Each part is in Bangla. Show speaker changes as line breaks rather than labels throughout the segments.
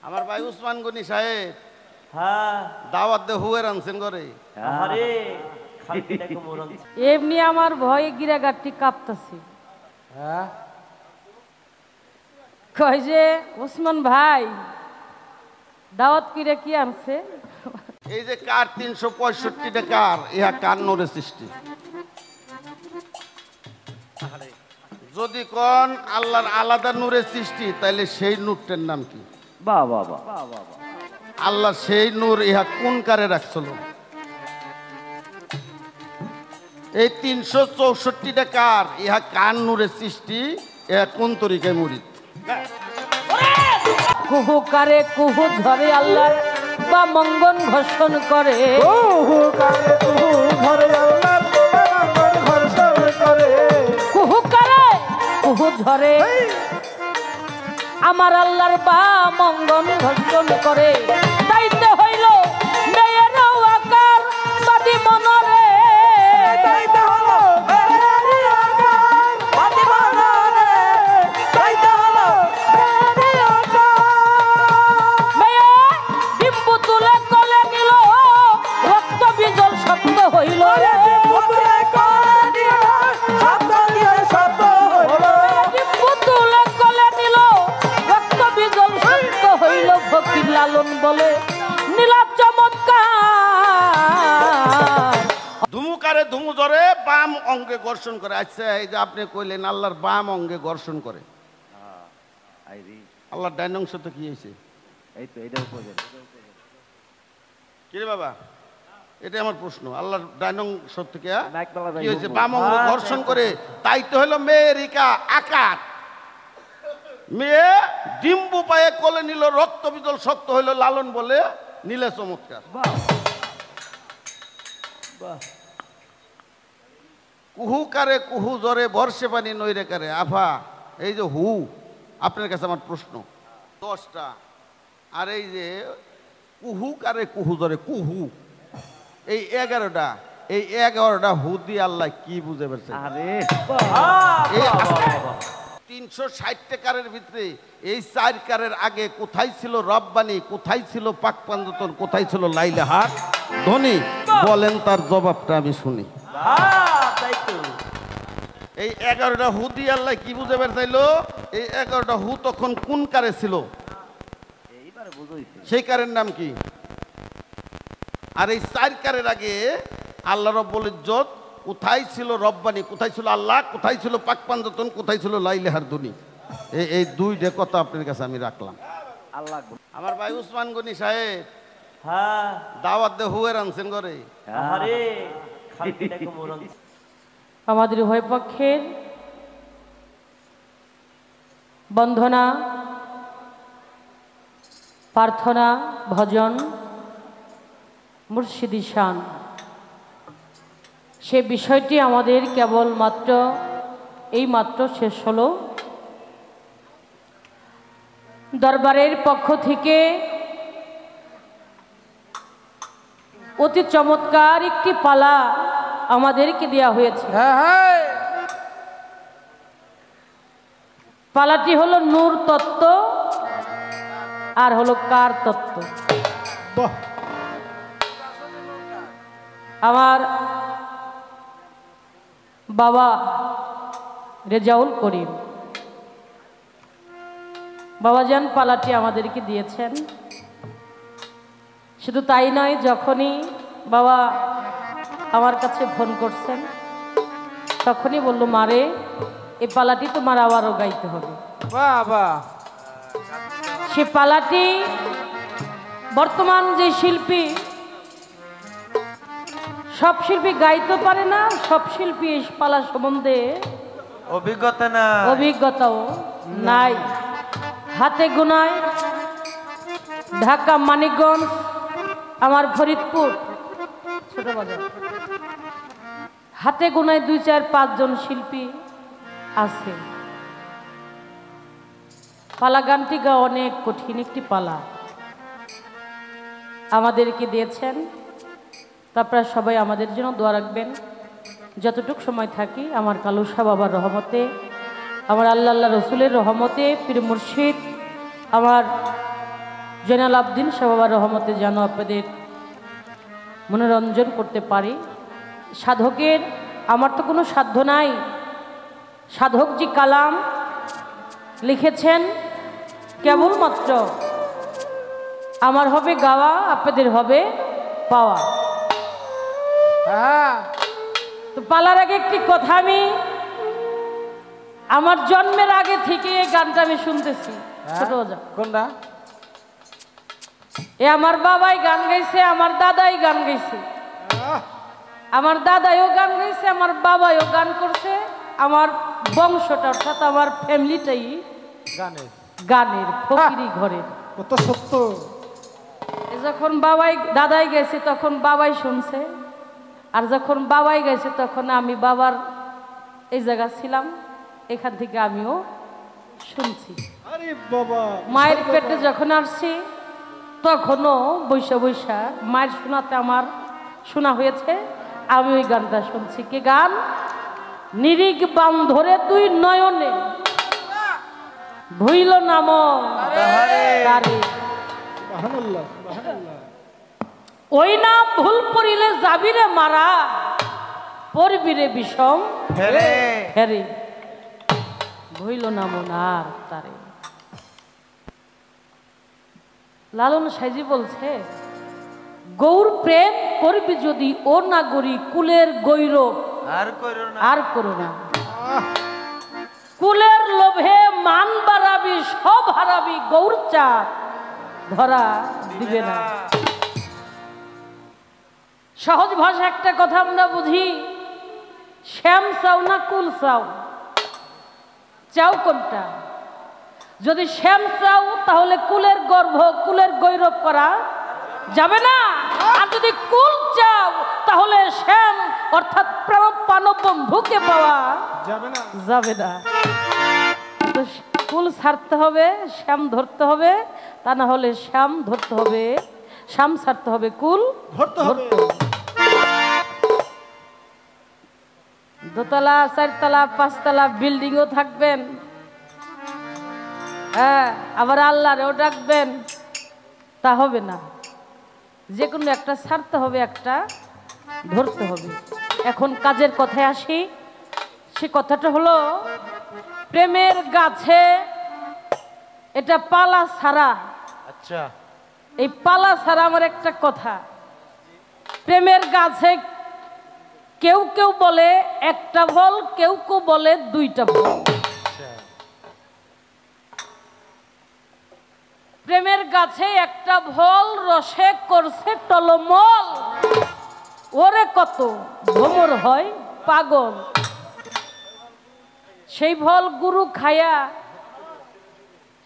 আমার ভাই উসমান গনি সাহেব
হ্যাঁ
দাওয়াত দে হুয়ের আনছেন করে।
আরে খালকিটাকে মরন
এমনি আমার ভয়ে গিরাগাটটি কাঁপতাছি।
হ্যাঁ
কয় যে ওসমান ভাই দাওয়াত কিরে কি আনছে?
এই যে কার 365টা কার ইহা কার নূরে সৃষ্টি। যদি কোন আল্লাহর আলাদা নূরে সৃষ্টি তাহলে সেই নূরটার নাম কি?
বাহ বাহ বাহ
আল্লাহ সেই নূর ইহা কোন কারে রাখছিল? এই 364টা কার ইহা কার নূরে সৃষ্টি, ইহা কোন তরিকায় মুরিদ?
কুহু কারে কুহু ধরে আল্লাহর বা মঙ্গন ঘোষণ করে। কুহু কারে কুহু ধরে আমার আল্লাহর বা মঙ্গন ঘোষণ করে। তাইতে হইল মেয়ের আকার বাদি মনরে, তাইতে হলো হইল হইল ফকির লালন বলে নীলা চমৎকার।
ধুমুকারে ধুমু ধরে বাম অঙ্গে ঘর্ষণ করে। আচ্ছা এই যে আপনি কইলেন আল্লাহর বাম অঙ্গে ঘর্ষণ করে, আল্লাহর ডাইন অংশ তো কি হয়েছে?
এই তো এটাও বোঝেন
কিরে বাবা, এটা আমার প্রশ্ন। আল্লাহর ডাইন অংশ থেকে
নাকতলা
কি হয়েছে? বাম অঙ্গ ঘর্ষণ করে, তাই তো হলো মেয়েরিকা আকার। মেয়ে ডিম্বু পায়ে কোলে নিল, রক্ত বিজল শক্ত হইল, লালন বলে নীলে চমৎকার। কুহু কারে কুহু জরে বর্ষে পানি নইরে কারে। আফা এই যে হু, আপনার কাছে আমার প্রশ্ন 10টা, আর এই যে কুহু কারে কুহু জরে কুহু এই 11টা, এই 11টা হু দিয়ে আল্লাহ কি বুঝে পেরেছে?
আরে
360টা কারের ভিতরে এই 4 কারের আগে কোথায় ছিল রব্বানি, কোথায় ছিল পাক পাঞ্জতন, কোথায় ছিল লাইলাহার ধ্বনি? বলেন তার জবাবটা আমি শুনি। এই 11টা হু দিয়ে আল্লাহ কি বুঝে বের চাইলো? এই 11টা হু তখন কোন কারে ছিল? সেই কারের নাম কি? আর এই 4 কারের আগে আল্লাহ রব্বুল ইজ্জত কোথায় ছিল রব্বানি, কোথায় ছিল আল্লাহ, কোথায় ছিল পাক পাঞ্জতন, কোথায় ছিল লাইলাহার ধ্বনি? এই 2টা কথা আপনার কাছে আমি রাখলাম।
আল্লাহ
আমার ভাই উসমান গনি সাহেব
হ্যাঁ
দাওয়াত দে হুয়ের আনছেন করে।
আরে খালকিটাকে মরন
আমাদের উভয় পক্ষের বন্ধনা, প্রার্থনা, ভজন, মুর্শিদি শান, সে বিষয়টি আমাদের কেবলমাত্র এই মাত্র শেষ হলো। দরবারের পক্ষ থেকে অতি চমৎকার একটি পালা আমাদেরকে দেওয়া হয়েছে। পালাটি হলো নূর তত্ত্ব আর হলো কার তত্ত্ব। আমার বাবা রেজাউল করিম বাবাজান পালাটি আমাদেরকে দিয়েছেন। শুধু তাই নয়, যখনই বাবা আমার কাছে ফোন করছেন তখনই বলল, মারে এই পালাটি তোমার আবারও গাইতে হবে। সে পালাটি বর্তমান যে শিল্পী, সব শিল্পী গাইতে পারে না, সব শিল্পী এই পালা সম্বন্ধে অভিজ্ঞতাও নাই। হাতে গোনায় ঢাকা, মানিকগঞ্জ, আমার ফরিদপুর ছোট বাজার, হাতে গোনায় 2, 4, 5 জন শিল্পী আছে। পালা গানটি গাওয়া অনেক কঠিন একটি পালা আমাদেরকে দিয়েছেন। তারপরে সবাই আমাদের জন্য দোয়া রাখবেন। যতটুকু সময় থাকি আমার কালুসা বাবার রহমতে, আমার আল্লাহ রসুলের রহমতে, পীর মুর্শিদ আমার জয়নাল আবদিন শাহ বাবার রহমতে যেন আপনাদের মনোরঞ্জন করতে পারি। সাধকের আমার তো কোনো সাধ্য নাই, সাধকজি কালাম লিখেছেন, কেবলমাত্র আমার হবে গাওয়া, আপনাদের হবে পাওয়া। তো পালার আগে একটি কথা, আমি আমার জন্মের আগে থেকে এই গানটা আমি শুনতেছি। ছোট
কোনটা?
এ আমার বাবাই গান গাইছে, আমার দাদাই গান গাইছে, আমার দাদাইও গান গাইছে, আমার বাবাইও গান করছে, আমার বংশটা অর্থাৎ আমার ফ্যামিলিটাই গানের ফকিরি ঘরের।
কত সত্য।
যখন বাবাই দাদাই গেছে তখন বাবাই শুনছে, আর যখন বাবাই গেছে তখন আমি বাবার এই জায়গা ছিলাম, এখান থেকে আমিও শুনছি।
আরে বাবা,
মায়ের পেটে যখন আসছি তখনও বৈশা বৈশা মায়ের শোনাতে আমার শোনা হয়েছে, আমি ওই গানটা শুনছি। কি গান? নিরিগ বান ধরে দুই নয়নে ভুইল নাম তারে,
সুবহানাল্লাহ সুবহানাল্লাহ।
ওই নাম ভুল পড়িলে যাবিরে মারা, পড়বিরে বিষম ফেরে, ভুইল নাম আর তারে। লালন সাইজি বলছে, গৌর প্রেম করবি যদি ও নাগরী, কুলের গৈরব আর করো না, কুলের লোভে মান বাড়াবি, সব হারাবি, গৌর চাপ ধরা দিবে না। সহজ ভাষা একটা কথা আমরা বুঝি, শ্যাম চাও না কুল চাও, চাও কোনটা? যদি শ্যাম চাও তাহলে কুলের গর্ভ, কুলের গৈরব করা যাবে না, আর যদি কুল চাও তাহলে শ্যাম অর্থাৎ প্রাণব বন্ধুকে পাওয়া যাবে না। তো কুল ছাড়তে হবে, শ্যাম ধরতে হবে, তা না হলে শ্যাম ধরতে হবে, শ্যাম ছাড়তে হবে, কুল
ধরতে হবে।
দোতলা, চারতলা, পাঁচতলা বিল্ডিংও থাকবেন, হ্যাঁ, আবার আল্লাহরেও ডাকবেন, তা হবে না। যে কোনো একটা ছাড়তে হবে, একটা ধরতে হবে। এখন কাজের কথায় আসি, সে কথাটা হলো প্রেমের গাছে এটা পালা ছাড়া।
আচ্ছা,
এই পালা ছাড়া আমার একটা কথা, প্রেমের গাছে কেউ কেউ বলে একটা ফল, কেউ কেউ বলে দুইটা ফল। প্রেমের গাছে একটা ফল রসে করছে টলমল, ওরে কত ভ্রমর হয় পাগল। সেই ফল গুরু খায়া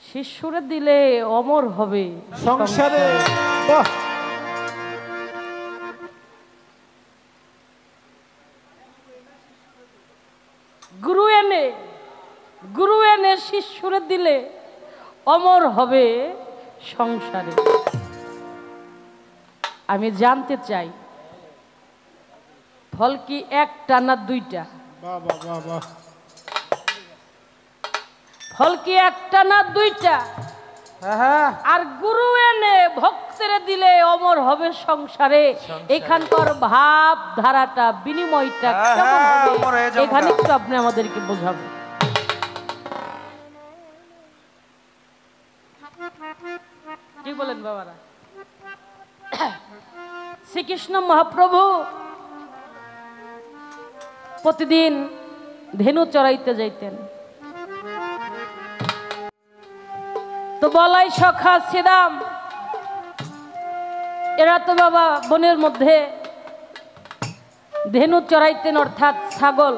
শিশুরে দিলে অমর হবে
সংসারে। বাহ,
গুরু এনে শিশুরে দিলে অমর হবে সংসারে। আমি জানতে চাই, ফল কি একটা না দুইটা?
বাহ বাহ বাহ বাহ।
ফল কি একটা না দুইটা? আর গুরু এনে ভক্তের দিলে অমর হবে সংসারে। এখানকার ভাব ধারাটা, বিনিময়টা কেমন হবে, এখানে একটু আপনি আমাদেরকে বোঝাবেন। কি বলেন বাবারা? শ্রীকৃষ্ণ মহাপ্রভু প্রতিদিন ধেনু চড়াইতে যাইতেন। তো বলাই সখা শ্রীরাম এরা তো বাবা বনের মধ্যে ধেনু চড়াইতেন, অর্থাৎ ছাগল,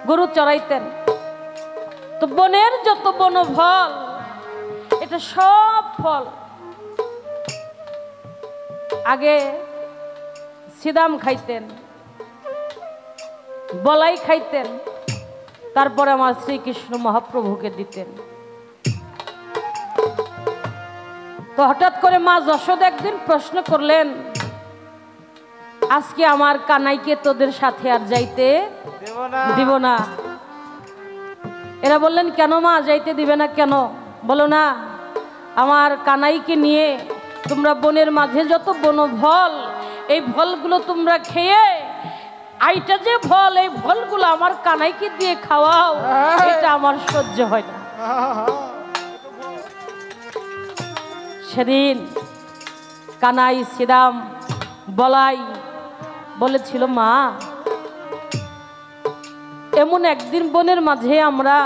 গরু চড়াইতেন। তো বনের যত বন ফল, এটা সব ফল আগে শ্রীরাম খাইতেন, বলাই খাইতেন, তারপরে আমার শ্রীকৃষ্ণ মহাপ্রভুকে দিতেন। তো হঠাৎ করে মা যশোদা একদিন প্রশ্ন করলেন, আজকে আমার কানাইকে তোদের সাথে আর যাইতে দিব না। এরা বললেন, কেন মা যাইতে দিবে না কেন? বলো না, আমার কানাইকে নিয়ে তোমরা বনের মাঝে যত বনফল, এই ফলগুলো তোমরা খেয়ে আইটা যে ফল, এই ফলগুলো আমার কানাইকে দিয়ে খাওয়াও, এটা আমার সহ্য হয় না। সেদিন কানাই, শ্রীরাম, বলাই বলেছিল, মা এমন একদিন বনের মাঝে আমরা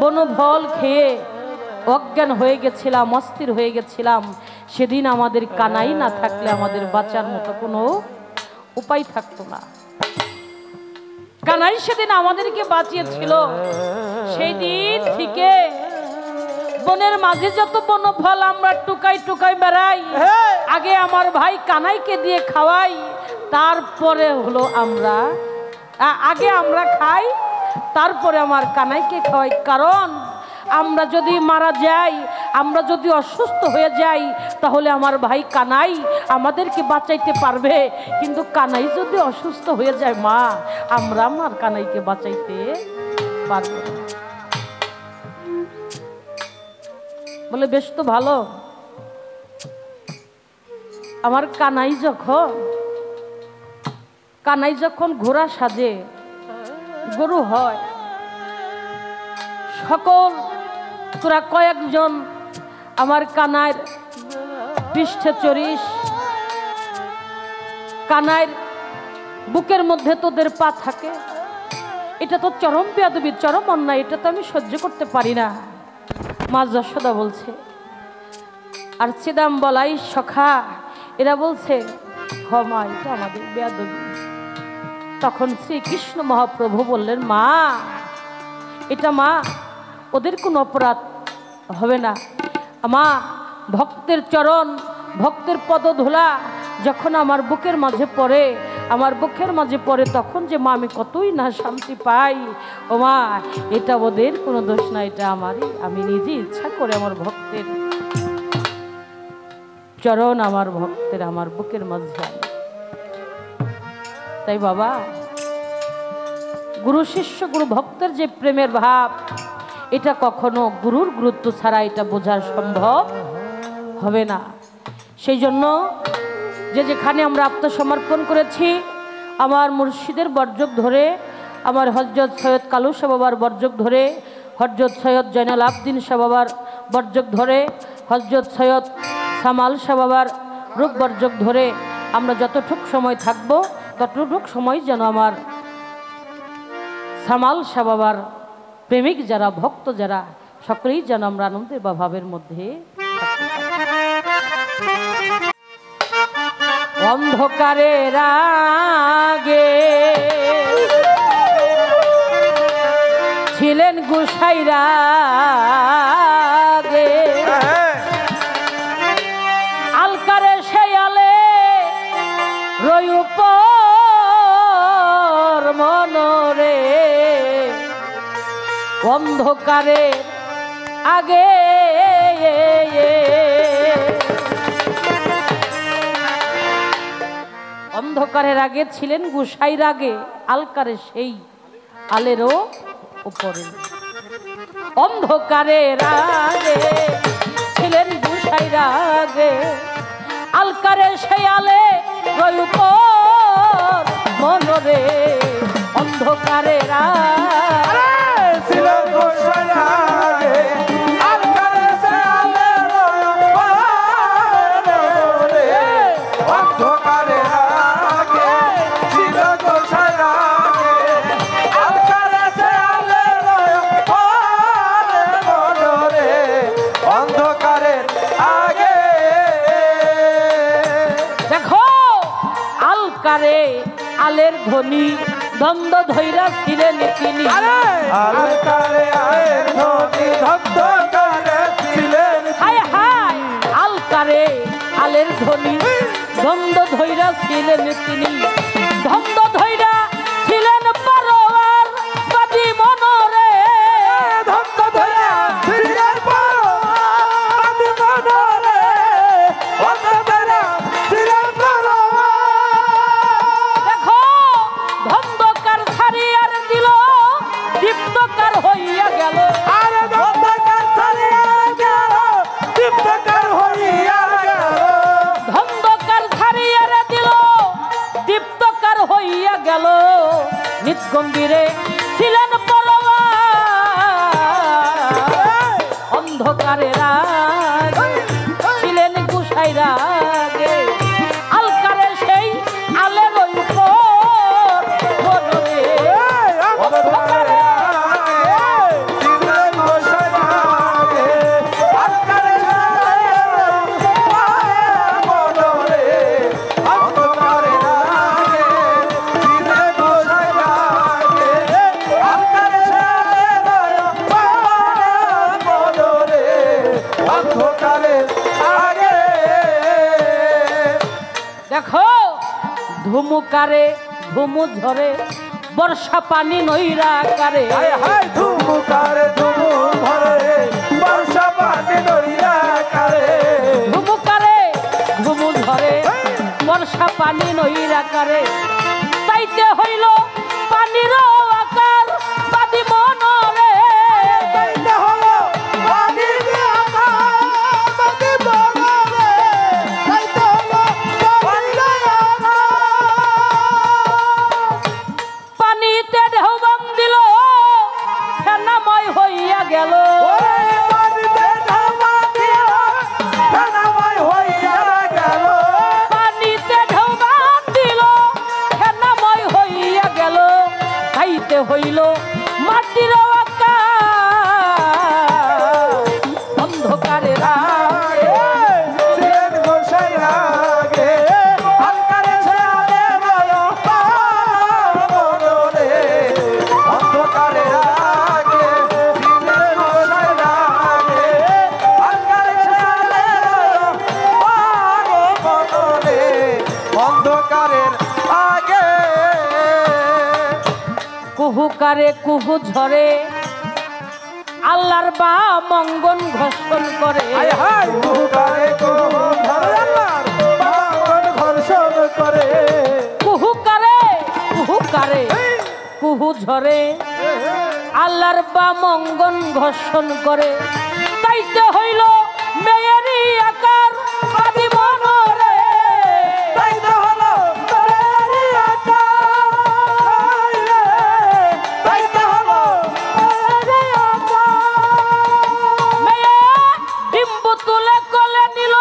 বনফল খেয়ে অজ্ঞান হয়ে গেছিলাম, অস্থির হয়ে গেছিলাম। সেদিন আমাদের কানাই না থাকলে আমাদের বাঁচার মতো কোনো উপায় থাকতো না। কানাই সেদিন আমাদেরকে বাঁচিয়েছিল। সেই দিন থেকে বনের মাঝে যত বনফল আমরা টুকাই টুকাই বেড়াই, আগে আমার ভাই কানাইকে দিয়ে খাওয়াই, তারপরে হলো আমরা আগে আমরা খাই, তারপরে আমার কানাইকে খাওয়াই। কারণ আমরা যদি মারা যাই, আমরা যদি অসুস্থ হয়ে যাই, তাহলে আমার ভাই কানাই আমাদেরকে বাঁচাইতে পারবে। কিন্তু কানাই যদি অসুস্থ হয়ে যায় মা, আমরা আমার কানাইকে বাঁচাইতে পারবো না। বলে বেশ তো ভালো। আমার কানাই যখন ঘোড়া সাজে, গরু হয়, সকল তোরা কয়েকজন আমার কানাইয়ের পৃষ্ঠে চড়িস, কানাইয়ের বুকের মধ্যে তোদের পা থাকে, এটা তো চরম বেয়াদবি, চরম অন্যায়, এটা তো আমি সহ্য করতে পারি না। মা যশোদা বলছে, আর শ্রীরাম, বলাই, সখা এরা বলছে, হ মা এটা আমাদের বেয়াদবি। তখন শ্রীকৃষ্ণ মহাপ্রভু বললেন, মা এটা মা ওদের কোনো অপরাধ হবে না। মা ভক্তের চরণ, ভক্তের পদধূলা যখন আমার বুকের মাঝে পড়ে, আমার বুকের মাঝে পড়ে, তখন যে মা আমি কতই না শান্তি পাই। ও মা এটা ওদের কোনো দোষ না, এটা আমারই, আমি নিজে ইচ্ছা করে আমার ভক্তের চরণ, আমার ভক্তের আমার বুকের মাঝে আনি। তাই বাবা, গুরু শিষ্য, গুরু ভক্তের যে প্রেমের ভাব, এটা কখনো গুরুর গুরুত্ব ছাড়া এটা বোঝা সম্ভব হবে না। সেই জন্য যে যেখানে আমরা আত্মসমর্পণ করেছি, আমার মুর্শিদের বর্জক ধরে, আমার হযরত সৈয়দ কালু শাহ বাবার বর্জক ধরে, হযরত সৈয়দ জয়নাল আবদিন শাহ বাবার বর্জক ধরে, হযরত সৈয়দ সামাল শাহ বাবার রূপ বর্জক ধরে আমরা যতটুক সময় থাকবো, ততটুক সময় যেন আমার সামাল শাহ বাবার প্রেমিক যারা, ভক্ত যারা, সকলেই যেন আমরা আনন্দের বা ভাবের মধ্যে অন্ধকারের আগে ছিলেন গোসাইরা গে, আলকারে শেয়ালে রয়ুপর মনরে, অন্ধকারে আগে অন্ধকারের আগে ছিলেন গোসাইর আগে, আলকারে সেই আলেরও উপরে। অন্ধকারের আগে ছিলেন গোসাইর আগে, আলকারে সেই আলে রয়ুপর মনরে, অন্ধকারের আগে ছিলেন গোসাইর আগে, আলকারে সেই আলে রয়ুপর মনরে, অন্ধকারের আগে ছিলেন গোসাইর আগে, আলকারে সেই আলে রয়ুপর মনরে, অন্ধকারের আগে। দেখো আলকারে আলের ধ্বনি দ্বন্দ্ব ধৈরা ছিলেন তিনি, আলকারে আলের ধ্বনি দ্বন্দ্ব করে ছিলেন, হায় হায় আলকারে আলের ধ্বনি দ্বন্দ্ব ধৈরা ছিলেন তিনি, দ্বন্দ্ব ধৈরা ছিলেন পারোয়ার বাদী মনরে, দ্বন্দ্ব ধৈরা ছিলেন পারোয়ার বাদী মনরে, দ্বন্দ্ব ধৈরা ছিলেন পারোয়ার। দেখো ধন্ধকার ছাড়িয়ার দিল, দীপ্তকার হইয়া গেল, আরে ধন্ধকার ছাড়িয়া গেল, নিগম্ভীরে ছিলেন পরোয়ার অন্ধকারে রাগে ছিলেন গোসাই রাগে আলকারে সেই আলের উপর বনরে অন্ধকারে দেখো ধুমুকারে ধুমু ঝরে বর্ষা পানি নইরা কারে
ধুমুকারে ধুমু ধরে বর্ষা পানি নইরা কারে
ধুমুকারে ধুমু ঝরে বর্ষা পানি নইরা কারে তাইতে হইল পানির আকার বাদি মনরে
তাইতে হলো পানির আকার বাদি মনরে তাইতে হলো পানির আকার
পানিতে ঢেউ বান্ধিল ফেনাময় হইয়া গেল পানিতে ঢেউ বান্ধিল ফেনাময় হইয়া গেল খাইতে হইল মাটির আকার অন্ধকারে রাগে
অন্ধকারের আগে
কুহুকারে কুহু ঝরে আল্লাহর বা মঙ্গন ঘোষণ করে
ঘর্ষণ করে
কুহুকারে কুহুকারে কুহু ঝরে আল্লাহর বা মঙ্গন ঘোষণ করে তাইতে হইল মেয়েরই আকার আদি মনরে
তাইতে হলো মেয়েরই আকার তাইতে হলো মেয়েরই আকার
মেয়ে ডিম্বু তুলে কোলে নিল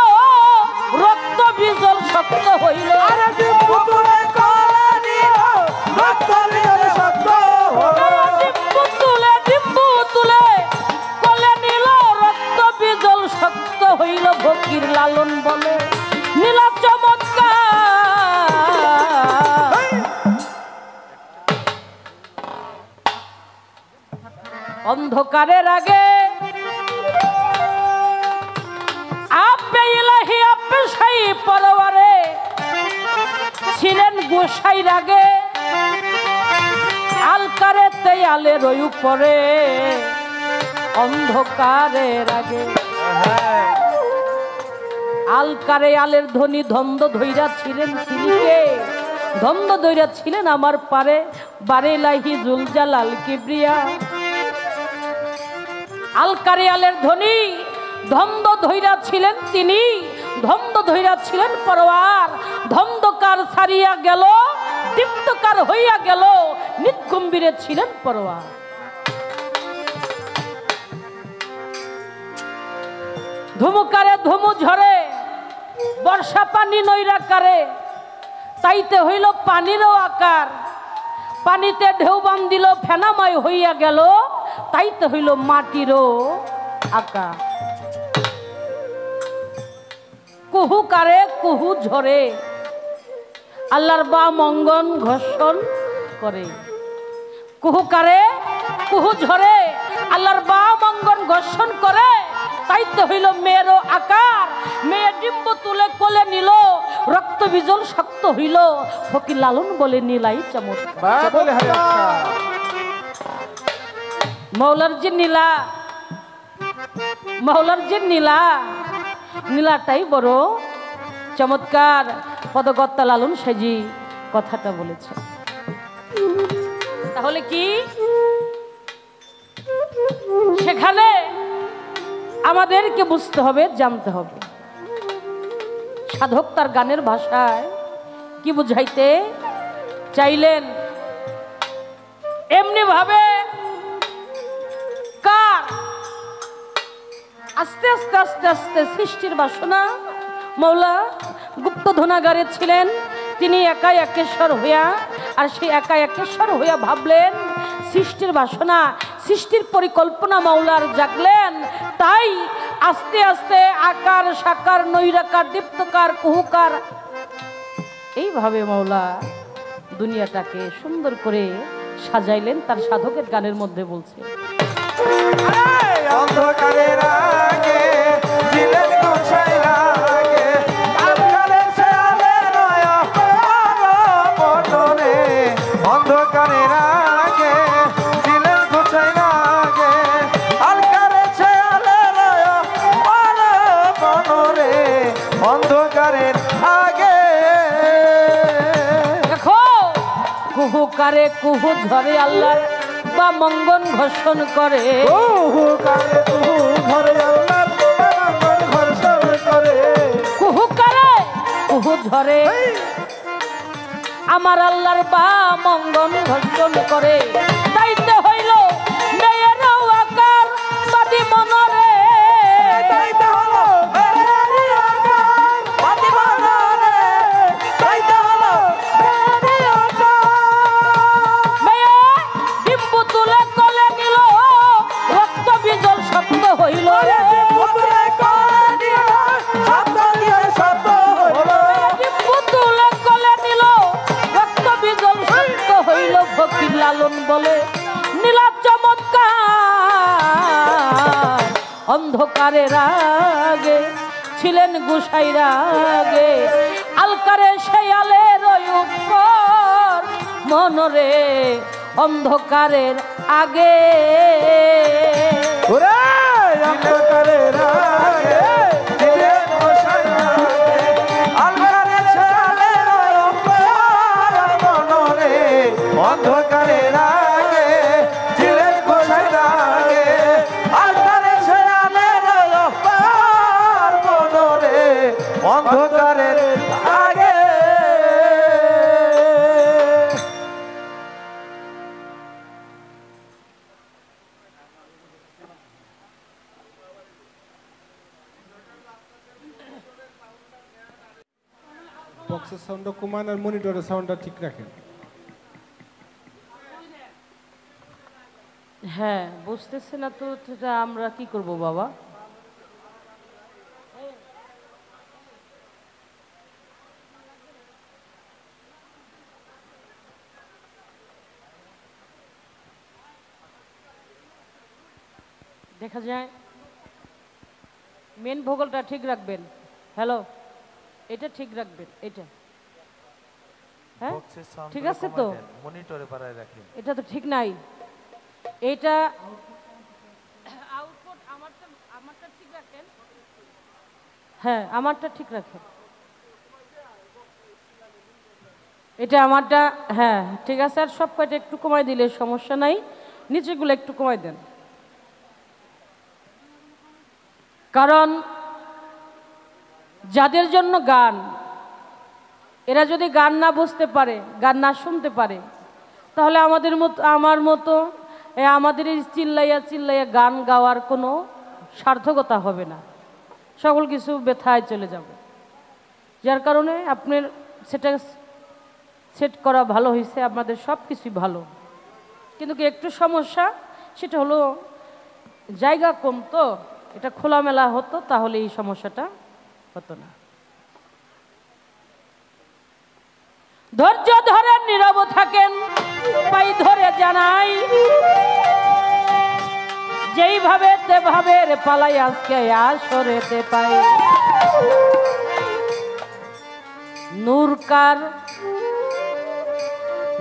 রক্ত বিজল শক্ত হইল
আরে ডিম্বু তুলে কোলে নিল রক্ত বিজল শক্ত হলো
ডিম্বু তুলে কোলে নিল রক্ত বিজল শক্ত হইল ফকির লালন বলে নীল চমৎকার অন্ধকারের আগে আপে ইলাহি আপে সাই পরওয়ারে ছিলেন গোসাই রাগে আলকারে তেয়ালের উপরে অন্ধকারের আগে আলকারে আলের ধ্বনি ধন্দ ধৈরা ছিলেন তিনিকে ধন্দ ধৈরা ছিলেন আমার পারে বারে লাহি জুলজালাল কিবরিয়া আলকারে আলের ধ্বনি ধন্দ ধৈরা ছিলেন তিনি ধন্দ ধৈরা ছিলেন পরওয়ার ধন্দকার ছাড়িয়া গেল দীপ্তকার হইয়া গেল নিগম্ভীরে ছিলেন পরওয়ার ধুমুকারে ধুমু ঝরে বর্ষা পানি নইরা কারে তাইতে হইল পানিরও আকার পানিতে ঢেউ বান্ধিল ফেনাময় হইয়া গেল তাইতে হইল মাটিরও আকার কুহু কারে কুহু ঝরে আল্লাহর বা মঙ্গন ঘোষণ করে কুহু কারে কুহু ঝরে আল্লাহর বা মঙ্গন ঘোষণ করে তাইতে হইল মেয়েরও আকার মেয়ে ডিম্ব তুলে কোলে নিল রক্ত বিজল শক্ত হইল ফকির লালন বলে নীলাই চমৎকার মৌলার যে নীলা মৌলার যে নীলা নীলাটাই বড় চমৎকার পদগত্তা লালন সেজি কথাটা বলেছে তাহলে কি সেখানে আমাদেরকে বুঝতে হবে জানতে হবে সাধক তার গানের ভাষায় কি বুঝাইতে চাইলেন এমনি ভাবে কার আস্তে আস্তে আস্তে আস্তে সৃষ্টির বাসনা মৌলা গুপ্ত ধনাগারে ছিলেন, তিনি একাই একেশ্বর হইয়া, আর সেই একাই একেশ্বর হইয়া ভাবলেন সৃষ্টির বাসনা, সৃষ্টির পরিকল্পনা মাওলার জাগলেন। তাই আস্তে আস্তে আকার সাকার নৈরাকার দীপ্তকার কুহুকার এইভাবে মাওলা দুনিয়াটাকে সুন্দর করে সাজাইলেন। তার সাধকের গানের মধ্যে বলছে,
অন্ধকারের আগে ছিলেন গোসাই রাগে, আকারের শেয়ালে নয়া মনরে। অন্ধকারের আগে ছিলেন গোসাই রাগে, আকারের শেয়ালে নয়া মনরে। অন্ধকারের আগে
দেখো কুহুকারে কুহু ঝরে আল্লাহর বা মঙ্গন ঘোষণ করে,
কুহুকারে কুহু ঝরে আল্লাহর মঙ্গন ঘোষণ করে।
কুহুকারে কুহু ঝরে আমার আল্লাহর বা মঙ্গন ঘোষণ করে। তাইতে হইল মেয়ের আকার বাদি মনরে,
তাইতে হলো মেরি আকার বাদি মনরে, তাইতে হলো মেরি আকার।
মেয়ে ডিম্বু তুলে কলে নিল, রক্ত বিজল শব্দ হইল,
পুত্রে কোলে নিয়ে শব্দ দিয়ে শব্দ হইল।
ডিম্বু তুলে কলে নিল, রক্ত বিজল শব্দ হইল। ফকির লালন বলে নীলা চমৎকার, অন্ধকারের আগে ছিলেন গোসাই রাগে, আলকারে শেয়ালের উপর মনরে। অন্ধকারের আগে
ওরে অন্ধকারের আগে ছিলেন গোসাই রাগে, আলকারের শেয়ালের উপর মনরে। অন্ধকারের আগে ছিলেন গোসাই রাগে, আলকারের শেয়ালের উপর মনরে। অন্ধকারের আগে
বক্সের সাউন্ডটা কমান আর মনিটরের সাউন্ডটা ঠিক রাখেন।
হ্যাঁ বুঝতেছে না তো, এটা আমরা কি করব বাবা? দেখা যায় মেন ভোগলটা ঠিক রাখবেন। হ্যালো, এটা ঠিক রাখবেন, এটা হ্যাঁ ঠিক আছে তো?
মনিটরে বাড়ায় রাখেন।
এটা তো ঠিক নাই, এটা আউটপুট আমারটা ঠিক রাখেন। হ্যাঁ আমারটা ঠিক রাখেন, এটা আমারটা হ্যাঁ ঠিক আছে। আর সব কয়টা একটু কমাই দিলে সমস্যা নাই, নিচেগুলো একটু কমাই দেন। কারণ যাদের জন্য গান, এরা যদি গান না বুঝতে পারে, গান না শুনতে পারে, তাহলে আমাদের মতো আমার মতো আমাদের এই চিল্লাইয়া চিল্লাইয়া গান গাওয়ার কোনো সার্থকতা হবে না, সকল কিছু ব্যথায় চলে যাবে। যার কারণে আপনার সেটা সেট করা ভালো হয়েছে, আপনাদের সব কিছুই ভালো, কিন্তু কি একটু সমস্যা, সেটা হলো জায়গা কম, তো এটা খোলামেলা হতো তাহলে এই সমস্যাটা হতো না। ধৈর্য ধরে নীরব থাকেন, পাই ধরে জানাই যেইভাবে তেভাবে পালাই আজকে আসরেতে পাই। নূরকার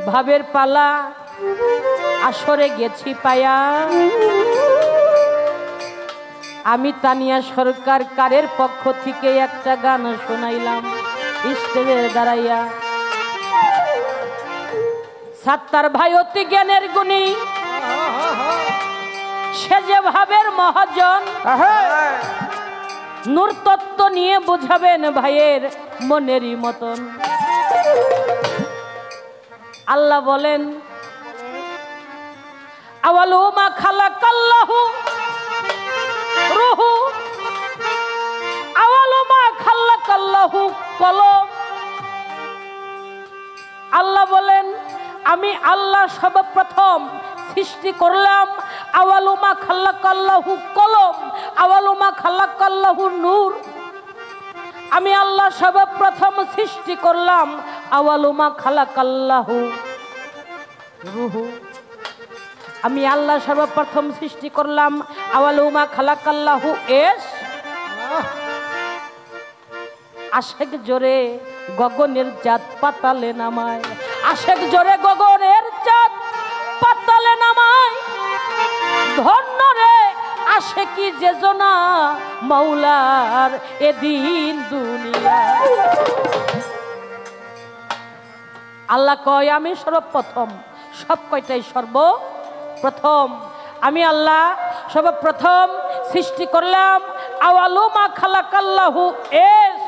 ভাবের পালা আসরে গেছি পায়া, আমি তানিয়া সরকার কারের পক্ষ থেকে একটা গান শোনাইলাম স্টেজে দাঁড়াইয়া। সাত্তার ভাই অতি জ্ঞানের গুণী, সে যে ভাবের মহাজন, নূর তত্ত্ব নিয়ে বুঝাবেন ভাইয়ের মনেরই মতন। আল্লাহ বলেন আওয়ালু মা খালাকাল্লাহু রুহু, আওয়ালু মা খালাকাল্লাহু কলম। আল্লাহ বলেন আমি আল্লাহ সর্বপ্রথম সৃষ্টি করলাম আওয়ালু মা খালাকাল্লাহু কলম, আওয়ালু মা খালাকাল্লাহু নূর। আমি আল্লাহ সর্বপ্রথম সৃষ্টি করলাম আওয়ালু মা খালাকাল্লাহু রুহু। আমি আল্লাহ সর্বপ্রথম সৃষ্টি করলাম আওয়ালু মা খালাকাল্লাহু এস। আশেক জোরে গগনের চাঁদ পাতালে নামায়, আশেক জোরে গগনের চাঁদ পাতালে নামায়। ধন্য রে আশেকি যে জনা মৌলার এদিন দুনিয়া। আল্লাহ কয় আমি সর্বপ্রথম, সব কয়টাই সর্বপ্রথম। আমি আল্লাহ সর্বপ্রথম সৃষ্টি করলাম আওয়ালু মা খালাকাল্লাহু এস।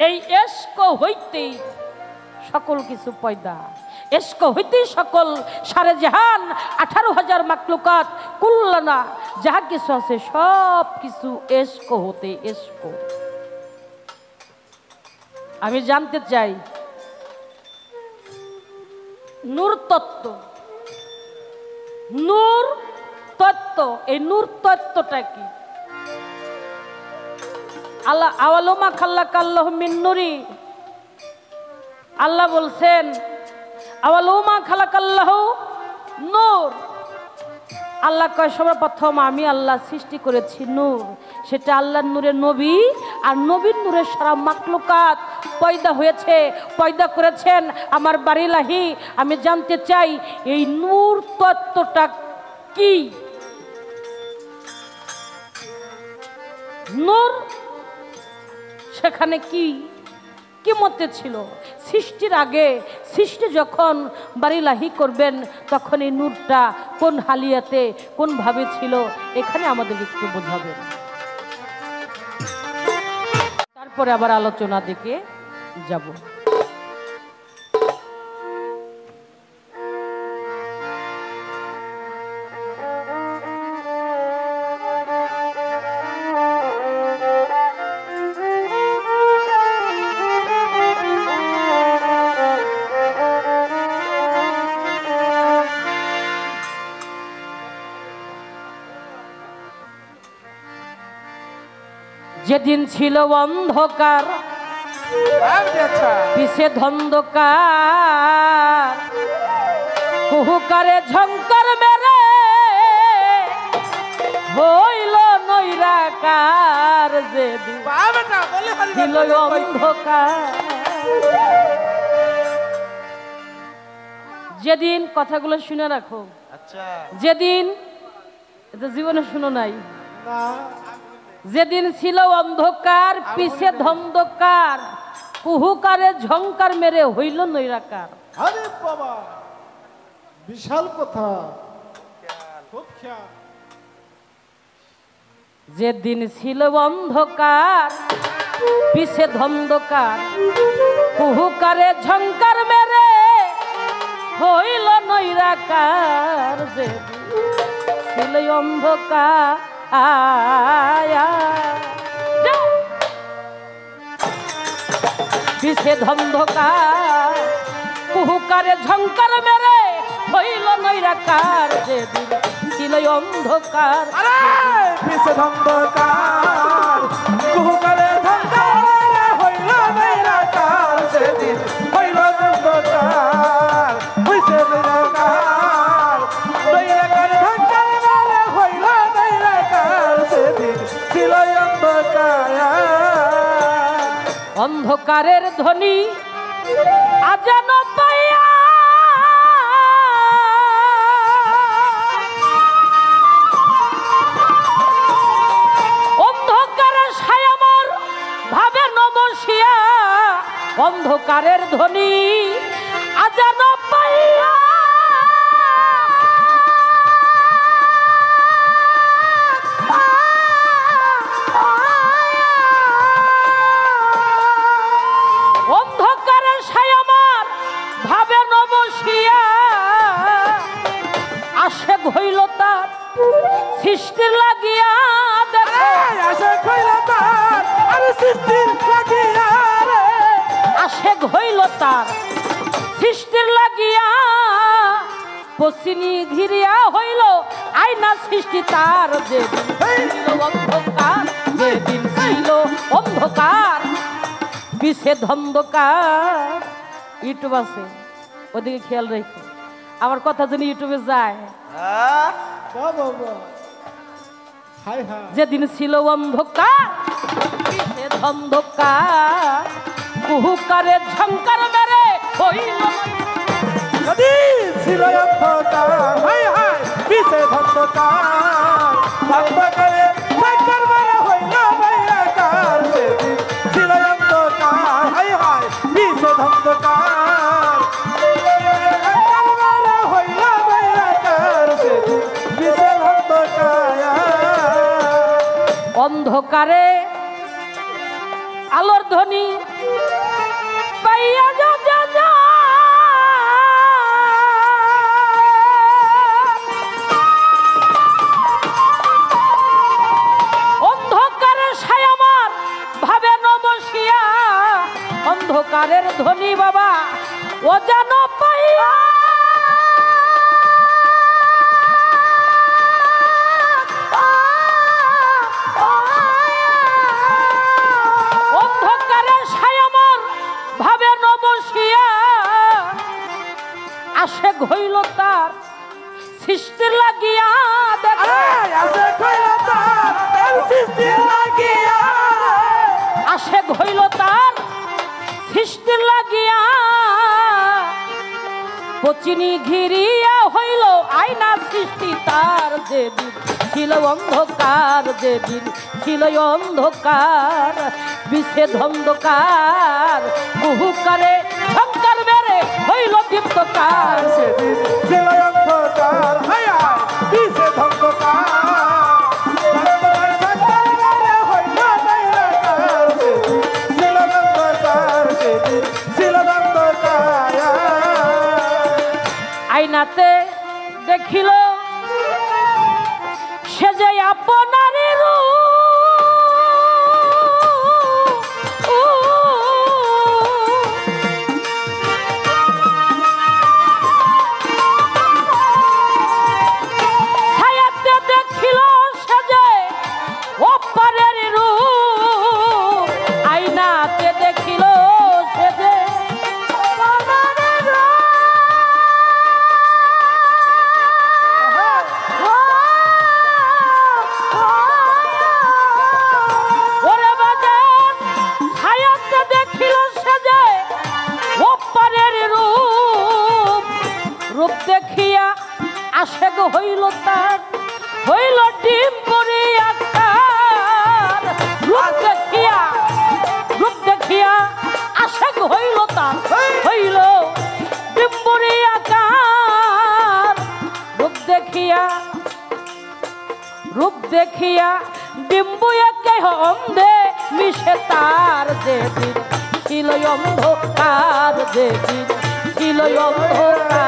এই এশক হইতেই সকল কিছু পয়দা, এশক হইতেই সকল সারে জাহান 18,000 মাকলুকাত কুল্লানা যাহা কিছু আছে সব কিছু এশক হতে। এশক আমি জানতে চাই নূর তত্ত্ব, নূর তত্ত্ব, এই নূর তত্ত্বটা কি? আল্লাহ আওয়ালু মা খালাকাল্লাহু মিন নূরি, আল্লাহ বলছেন আওয়ালু মা খালাকাল্লাহু নূর। আল্লাহ কয় সর্বপ্রথম আমি আল্লাহ সৃষ্টি করেছি নূর, সেটা আল্লাহর নূরে নবী, আর নবীর নূরে সারা মাকলুকাত পয়দা হয়েছে, পয়দা করেছেন আমার বারিলাহি। আমি জানতে চাই এই নূর তত্ত্বটা কি? নূর সেখানে কি কি মতে ছিল? সৃষ্টির আগে, সৃষ্টি যখন বারিলাহি করবেন তখন এই নূরটা কোন হালিয়াতে কোন ভাবে ছিল এখানে আমাদের একটু বোঝাবেন, তারপরে আবার আলোচনা দিকে যাব। যেদিন ছিল অন্ধকার পিছে ধন্ধকার, কুহুকারে ঝংকার মেরে হইল নৈরাকার। যেদিন ছিল অন্ধকার, যেদিন কথাগুলো শুনে রাখো, যেদিন এটা জীবনে শুনো নাই, যেদিন ছিল অন্ধকার পিছে ধন্ধকার, কুহুকারে ঝংকার মেরে হইল নৈরাকার।
আরে বাবা বিশাল কথা, খুব খেয়াল।
যেদিন ছিল অন্ধকার পিছে ধন্ধকার, কুহুকারে ঝংকার মেরে হইল নৈরাকার। যেদিন ছিল অন্ধকার পিছে ধন্ধকার, কুহুকারে ঝংকার মেরে হইল নৈরাকার। যেদিন ছিল অন্ধকার
পিছে ধন্ধকার, কুহুকারে ঝংকার মেরে হইল নৈরাকার। যেদিন হইল অন্ধকার পিছে ধন্ধকার, নৈরাকার ঝংকার মেরে হইল নৈরাকার। যেদিন ছিল অন্ধকার।
অন্ধকারের ধ্বনি আজান পাইয়া অন্ধকারের ছায়ামর ভাবে নবসিয়া, অন্ধকারের ধ্বনি আজান পাইয়া অন্ধকারের ছায়ামর ভাবে নবসিয়া তার সৃষ্টির লাগিয়া পশ্চিনী ঘিরিয়া হইল আয়না সৃষ্টি তার যেদিন ছিল অন্ধকার যেদিন ছিল অন্ধকার বিশেষ অন্ধকার। ইউটিউব আছে ওদিকে খেয়াল রেখো, আমার কথা যেন ইউটিউবে যায়।
হাই হাই
যেদিন ছিল অন্ধকার বিশেষ অন্ধকার কুহুকারে ঝংকার মেরে হইল
যদি ছিল অন্ধকার হাই হাই বিশে অন্ধকার অন্ধকারে সাইকেল মারা হইল বাইরাকার সেদিন ছিল অন্ধকার হাই হাই বিশে অন্ধকার সাইকেল মারা হইল বাইরাকার সেদিন বিশে অন্ধকার।
অন্ধকারে আলোর ধ্বনি পাইয়া যা যা যা অন্ধকারে ছায়ামার ভাবে নবসিয়া অন্ধকারের ধ্বনি বাবা ও যেন পাইয়া ভাবে নবসিয়া আশেক হইল তার সৃষ্টির লাগিয়া আশেক হইল তার সৃষ্টির লাগিয়া পচিনি ঘিরিয়া হইল আয়না সৃষ্টি তার যেদিন ছিল অন্ধকার যেদিন ছিল অন্ধকার বিশেষ অন্ধকার কুহুকারে ঝংকার মেরে হইল দীপ্তকার
সেদিন ছিল অন্ধকার হাই হাই বিশে অন্ধকার
আয়নাতে দেখিল সে যে আপনারই ছায়াতে দেখিল সে যে অপারের রূপ আয়নাতে দেখিল সে যে আশেক হইল তার হইল ডিম্বরি আকার রূপ দেখিয়া আশেক হইল তার হইল ডিম্বরি আকার রূপ দেখিয়া ডিম্বুয়ে কেহ অন্ধে মিশে তার যেদিন ছিল অন্ধকার যেদিন ছিল অন্ধকার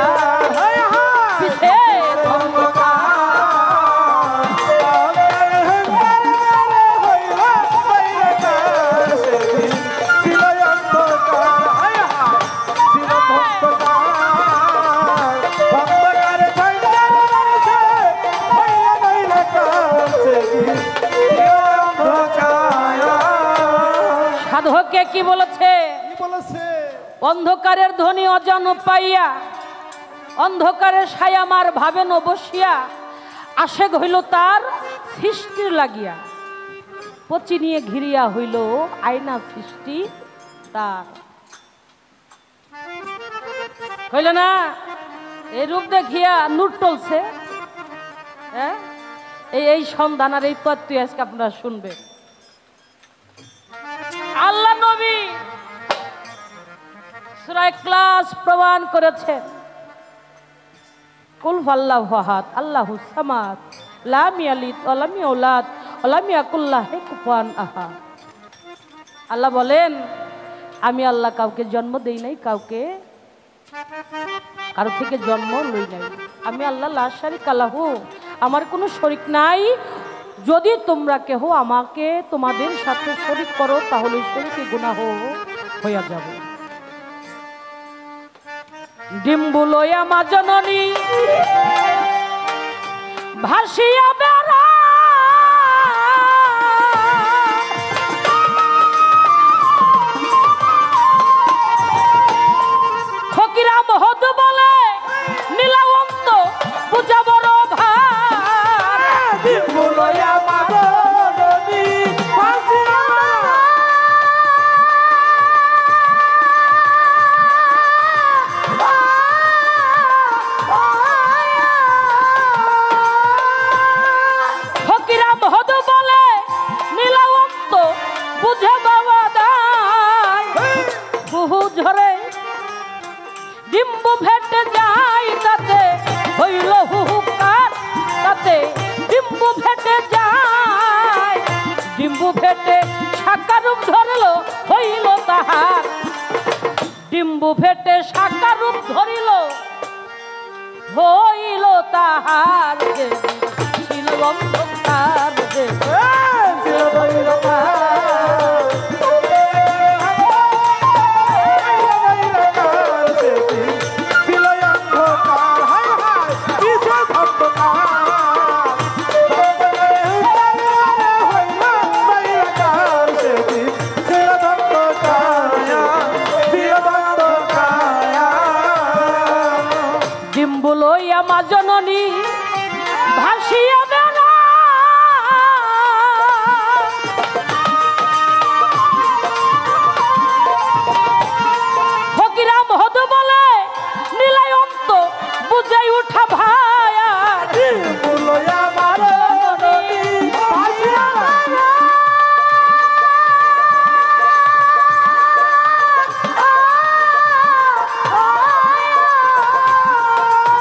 সাধকে কি বলেছে অন্ধকারের ধ্বনি অজান পাইয়া অন্ধকারের ছায়ামার ভাবে নবসিয়া আশেক হইল তার সৃষ্টির লাগিয়া পচি নিয়ে ঘিরিয়া হইল আয়না সৃষ্টি তার হইল না এই রূপ দেখিয়া নূর টলছে। হ্যাঁ এই সন্ধান আর এই তত্ত্ব আজকে আপনারা শুনবেন। আল্লাহ নবী সূরা ইখলাস প্রমাণ করেছেন কুল হুয়াল্লাহু আহাদ আল্লাহুস সামাদ লাম ইয়ালিদ ওয়া লাম ইউলাদ ওয়া লাম ইয়াকুল লাহু কুফুয়ান আহাদ। আল্লাহ বলেন আমি আল্লাহ কাউকে জন্ম দেই নাই, কাউকে কারো থেকে জন্ম লই নাই। আমি আল্লাহ লা শারিকা লাহু, আমার কোনো শরীক নাই। যদি তোমরা কেহ আমাকে তোমাদের সাথে শরীক করো তাহলে শরীকে গুনাহ হইয়া যাবে। ডিম্বু লইয়া মা জননী ভাসিয়া বেড়া ফকিরাম হদ বলে নীলাবন্ত পূজা বড় ভার
ডিম্বু লইয়া মা জননী ভাসিয়া
ফকিরাম হদ বলে নীলাবন্ত বুঝে বাবা দায় বহু ঝরে ডিম্বু ফেটে যায় তাতে হইল হুহুকার তাতে ডিম্বু ফেটে যায় ডিম্বু ফেটে সাকারূপ ধরল হইল তাহার ডিম্বু ফেটে সাকারূপ ধরিল হইল তাহার যে ছিল অন্ধকার যে ছিল অন্ধকার ডিম্বু লইয়া মা জননী ভাসিয়া বেড়া ফকিরাম হদ বলে নীলায়ন্ত বুঝাই উঠা ভায়া
ডিম্বু লইয়া মা জননী ভাসিয়া বেড়া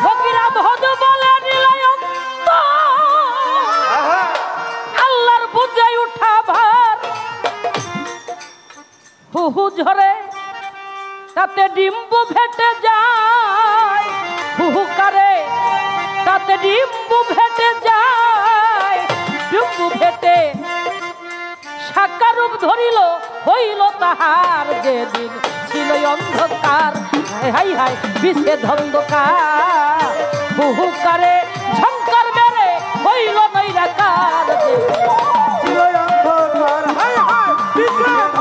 ফকিরাম হদ বলে নীলায়ন্ত আল্লাহর বুঝাই উঠা ভার হুহু ঝরে তাতে ডিম্বু ফেটে যায় হুহুকারে তাতে ডিম্বু ফেটে যায় ডিম্বু ফেটে সাকারূপ ধরিল হইল তাহার যেদিন ছিল অন্ধকার হাই হাই বিশেষ অন্ধকার হুহুকারে ঝঙ্কার মেরে হইল নৈরাকার
ছিল অন্ধকার হায় হায় বিশেষ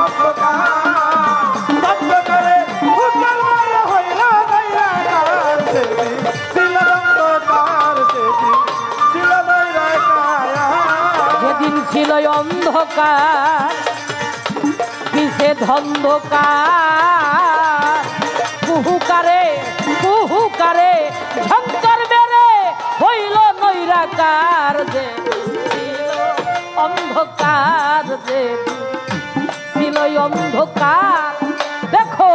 অন্ধকারে হুকার মারা হইল নৈরাকার সেদিন ছিল অন্ধকার সেদিন ছিল নৈরাকার
যেদিন ছিল অন্ধকার বিশেষ অন্ধকার কুহুকারে কুহুকারে ঝঙ্কার মেরে হইল নৈরাকার যে ছিল অন্ধকার যে ছিল অন্ধকার দেখো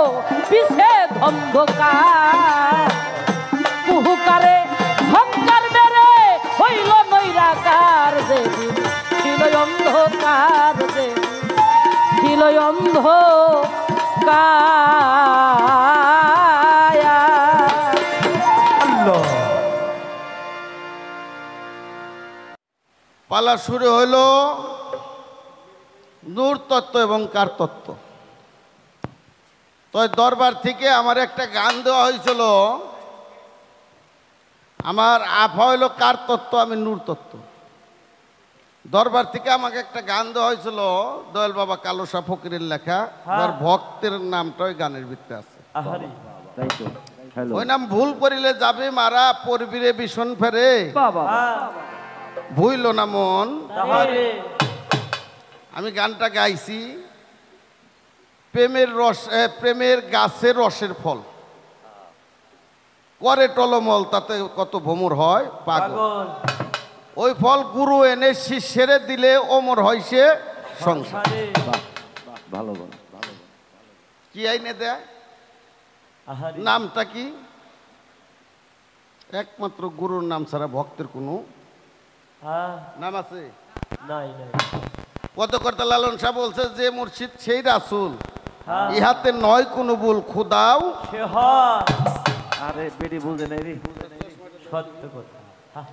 বিশেষ অন্ধকার কুহুকারে ঝঙ্কার মেরে হইল নৈরাকার যে ছিল অন্ধকার যে ছিল অন্ধকার
পালা শুরু হইল নূর তত্ত্ব এবং কার তত্ত্ব। তো দরবার থেকে আমার একটা গান দেওয়া হয়েছিল, আমার আফা হইল কার তত্ত্ব, আমি নূর তত্ত্ব। দরবার থেকে আমাকে একটা গান দেওয়া হয়েছিল দয়াল বাবা কালোসা ফকিরের লেখা, আর ভক্তের নামটা ওই গানের ভিতরে আছে।
আহারে তাই তো হ্যালো
ওই নাম ভুল করিলে যাবে মারা পরবিরে ভীষণ ফেরে,
বাবা
ভুইল না মন।
আহারে
আমি গানটা গাইছি, প্রেমের রস প্রেমের গাছের রসের ফল করে টলমল, তাতে কত ভ্রমর হয় পাগল।
পাগল
ওই ফল গুরু এনে শিষ্যেরে দিলে অমর হয় সে সংসার।
আহারে
ভালো ভালো
কি আইনে দেয়?
আহারে
নামটা কি? একমাত্র গুরুর নাম ছাড়া ভক্তের কোনো
হ্যাঁ
নাম আছে?
নাই নাই
পদকর্তা লালন শাহ বলছে যে মুর্শিদ সেই রাসূল,
হ্যাঁ
ইহাতে নয় কোনো ভুল খুদাও।
সে হয়
আরে বেটি বুঝে নাই রে
সত্য কথা হ্যাঁ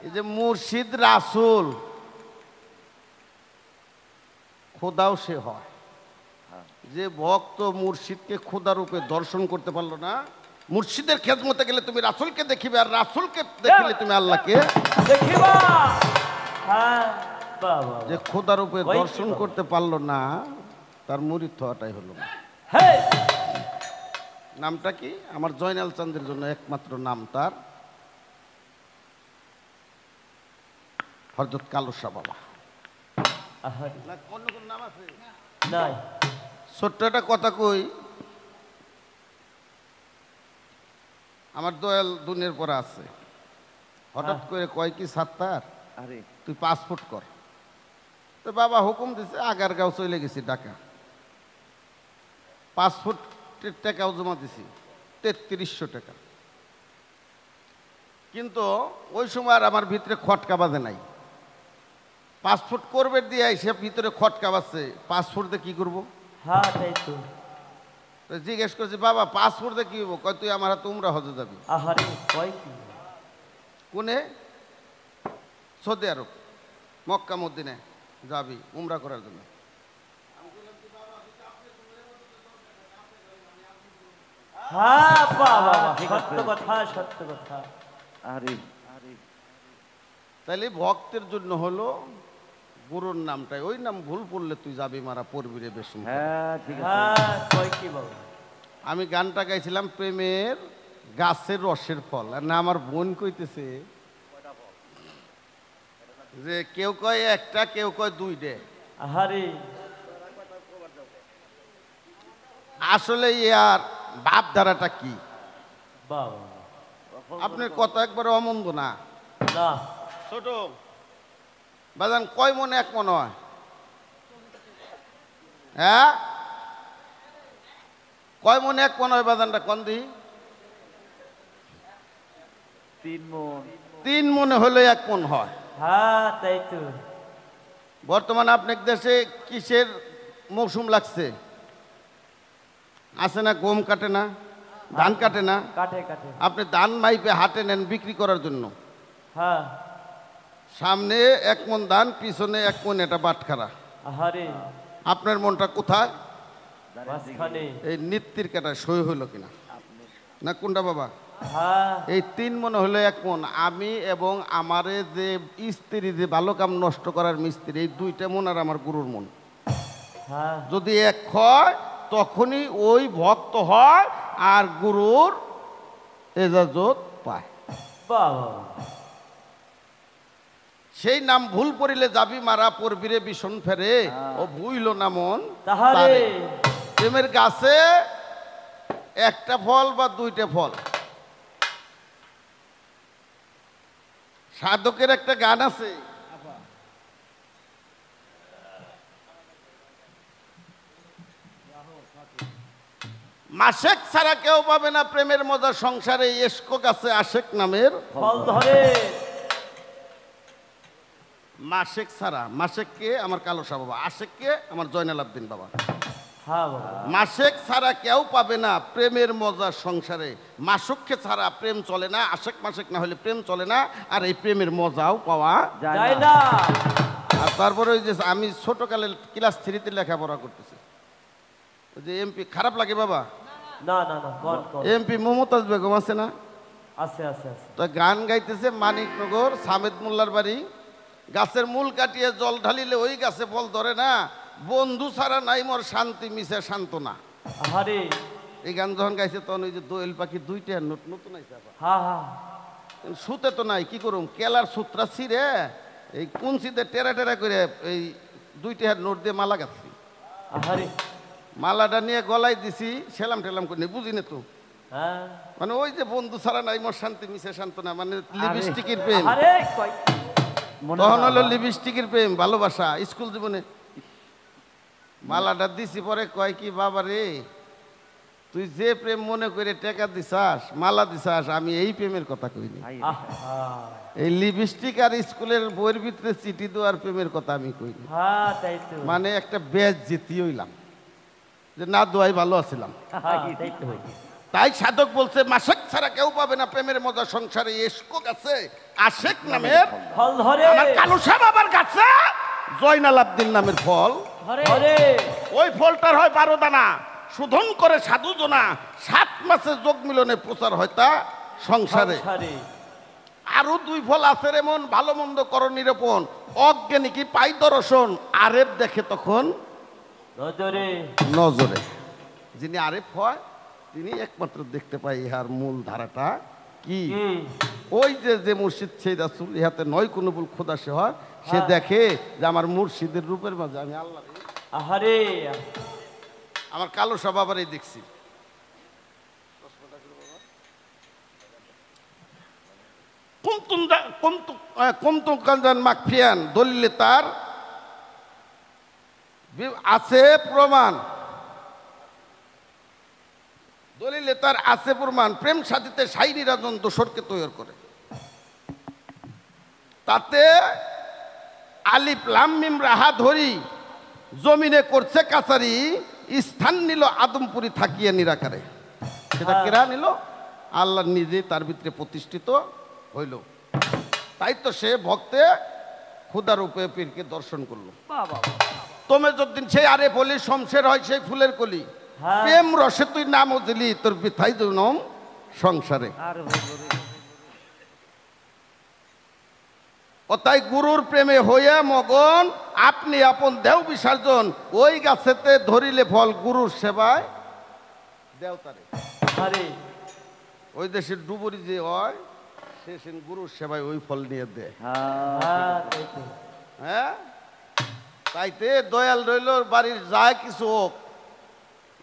এই যে মুর্শিদ রাসূল, খোদাও সে হয়। যে ভক্ত মুর্শিদকে খোদা রূপে দর্শন করতে পারলো না, মুর্শিদের খেদমতে গেলে তুমি রাসূলকে দেখিবে, আর রাসূলকে দেখিলে তুমি আল্লাহকে।
দেখিবা। হ্যাঁ বাবা
যে খোদার উপরে
ওই কি
দর্শন
বাবা?
করতে পারলো না, তার মুরিদ হওয়াটাই হলো না।
হে
নামটা কি? আমার জয়নাল চাঁদের জন্য একমাত্র নাম তার হযরত কালু শাহ বাবা।
আহারে
না অন্য কোন নাম আছে?
নাই
ছোট্ট একটা কথা কই, আমার দয়াল দুনিয়ার পরে আছে, হঠাৎ করে কয় কি সাত্তার
আরে
তুই পাসপোর্ট কর। তো বাবা হুকুম দিছে, আগারগাঁও চলে গেছি ঢাকা, পাসপোর্টের টাকাও জমা দিছি 3300 টাকা। কিন্তু ওই সময় আর আমার ভিতরে খটকা বাঁধে নাই। পাসপোর্ট করবে দিয়ে সে ভিতরে খটকা বাজছে, পাসপোর্ট দিয়ে কী করবো?
হ্যাঁ তাই তো।
তো জিজ্ঞেস করছি বাবা পাসপোর্ট দিয়ে কী হবো? কয় তুই আমার হাতে উমরা হজে যাবি।
আহারে কয় কি
কোনে? সৌদি আরব, মক্কা মদিনে যাবি উমরা করার জন্য।
হ্যাঁ বাবা সত্য কথা সত্য কথা।
আরে আরে
তাইলে ভক্তের জন্য হলো গুরুর নামটাই, ওই নাম ভুল পড়লে তুই যাবি মারা পড়বি রে বেশি।
হ্যাঁ ঠিক আছে
হ্যাঁ কয় কি বাবা?
আমি গানটা গাইছিলাম প্রেমের গাছের রসের ফল, আর না আমার বোন কইতেছে যে কেউ কয় একটা, কেউ কয় দুইটে।
আহারে
আসলে ইয়ার ভাবধারাটা কি?
বাবা
আপনার কথা একবারে অমন্দ না।
না
ছোট বাজান কয় মনে এক মনে হয়? হ্যাঁ কয় মনে এক মনে হয় বাজানটা কন দিই?
3 মন
3 মনে হলে এক মন হয়।
হ্যাঁ তাই তো।
বর্তমানে আপনার দেশে কিসের মৌসুম লাগছে? আছে না, গম কাটে না, ধান কাটে না,
কাটে কাটে।
আপনি ধান মাইপে হাটে নেন বিক্রি করার জন্য।
হ্যাঁ
সামনে 1 মন ধান, পিছনে 1 মন, এটা বাটখারা।
আহারে
আপনার মনটা কোথায়?
মাঝখানে।
এই নিত্যির কাটা সই হইল কিনা না কোনটা বাবা?
হ্যাঁ
এই 3 মনে হলো 1 মন। আমি এবং আমারে যে স্ত্রী, যে ভালো কাম নষ্ট করার মিস্ত্রি, এই 2টা মন আর আমার গুরুর মন
হ্যাঁ
যদি এক হয় তখনই ওই ভক্ত হয় আর গুরুর এজাজত পায়।
বাবা
সেই নাম ভুল পড়িলে যাবি মারা পড়বিরে ভীষণ ফেরে, ও ভুইল না মন
তাহারে
তারে। প্রেমের গাছে একটা ফল বা 2টা ফল। সাধকের একটা গান আছে, মাসেক ছাড়া কেউ পাবে না প্রেমের মজা সংসারে, এসকো গাছে আশেক নামের
ফল ধরে।
মাসেক ছাড়া, মাসেককে আমার কালো শাহ বাবা, আশেককে আমার জয়নাল আবদিন বাবা।
হ্যাঁ বাবা
মাসেক ছাড়া কেউ পাবে না প্রেমের মজা সংসারে, মাসুককে ছাড়া প্রেম চলে না, আশেক মাসেক না হলে প্রেম চলে না, আর এই প্রেমের মজাও পাওয়া।
যায় না।
আর তারপরে ওই যে আমি ছোটকালে ক্লাস 3-তে লেখাপড়া করতেছি, ওই যে এমপি, খারাপ লাগে বাবা,
না না না কোন কোন
এমপি মমতাজ বেগম আছে না,
আছে আছে আছে।
তো গান গাইতেছে মানিকনগর সামেদ মোল্লার বাড়ি, গাছের মূল কাটিয়ে জল ঢালিলে ওই গাছে ফল ধরে না, বন্ধু ছাড়া নাই মোর শান্তি মিশে সান্ত্বনা।
আহারে
এই গান যখন গাইছে তখন ওই যে দোয়েল পাখি 2টা নতুন আইছে আবার,
হ্যাঁ হ্যাঁ
সুতে তো নাই, কি করুম, কেলার সূত্রা ছিঁড়ে এই কুঞ্চিতে টেরা টেরা করে এই 2টা নোট দিয়ে মালা গাচ্ছি।
আহারে
মালাটা নিয়ে গলায় দিছি, সেলাম টেলাম করে নি, বুঝি না তো,
হ্যাঁ
মানে ওই যে বন্ধু ছাড়া নাই মোর শান্তি মিশে সান্ত্বনা, মানে লিপস্টিকের প্রেম।
আরে কই
মনে
তখন হলো
বাবা।
লিপস্টিকের প্রেম, ভালোবাসা স্কুল জীবনে। মালাটা দিছি, পরে কয় কি বাবা রে, তুই যে প্রেম মনে করে টাকা দিছাস, মালা দিছাস, আমি এই প্রেমের কথা কইনি,
আই,
আহা
এই লিপস্টিক আর স্কুলের বইয়ের ভিতরে চিঠি দেওয়ার প্রেমের কথা আমি কইনি।
হ্যাঁ তাই তো।
মানে একটা ব্যাচ জিতি হইলাম, যে না দোয়াই ভালো আছিলাম।
হ্যাঁ তাই তো।
তাই সাধক বলছে মাসেক ছাড়া কেউ পাবে না প্রেমের মজা সংসারে, এসকো গাছে আশেক নামের
ফল ধরে।
আমার কালু শাহ বাবার গাছে জয়নাল আবদিন নামের ফল
ধরে
ওই ফলটার হয় 12 দানা, শোধন করে সাধুজনা, 7 মাসে যোগ মিলনে প্রচার হয় তা সংসারে।
সংসারে
আরো 2 ফল আছে এমন, ভালো মন্দ কর নিরূপণ, অজ্ঞানী কি পাই দর্শন, আরেফ দেখে তখন
নজরে
নজরে। যিনি আরেফ হয় তিনি একমাত্র দেখতে পায় ইহার মূল ধারাটা কি।
কি
ওই যে মুর্শিদ সেই রাসূল ইহাতে নয় কোনো ভুল খোদা সে হয়, সে
হ্যাঁ।
দেখে যে আমার মুর্শিদের রূপের মাঝে আমি আল্লাহ,
আহারে
আমার কালো স্বভাবেরই দেখছি। কুমতুম কানজান মাকফিয়ান, দলিলে তার আছে প্রমাণ, দলিলে তার আছে প্রমাণ, প্রেম সাথীতে সাইনি রাজন দোসরকে তৈরি করে। তাতে আলিফ লাম মিম রাহা ধরি জমিনে করছে কাছারি, স্থান নিল আদমপুরি থাকিয়ে নিরাকারে। সেটা
হ্যাঁ।
কেরা নিল? আল্লাহ নিজে তার ভিতরে প্রতিষ্ঠিত হইল। তাই তো সে ভক্তে খুদা রূপে পীরকে দর্শন করলো।
বাবা
তোমেজউদ্দিন সেই আরে বলি শমশের হয় সেই ফুলের কলি,
হ্যাঁ।
প্রেম রসে তুই নাম দিলি তোর বিথাই জনম সংসারে।
আর
ও তাই গুরুর প্রেমে হইয়া মগন, আপনি আপন দেও বিসর্জন, ওই গাছেতে ধরিলে ফল গুরুর সেবায় দেওতারে।
আরে
ওই দেশের ডুবুরি যে হয় সে গুরুর সেবায় ওই ফল নিয়ে দেয়।
হ্যাঁ তাই তো।
হ্যাঁ, তাইতে দয়াল রইল বাড়ির যায় কিছু হোক,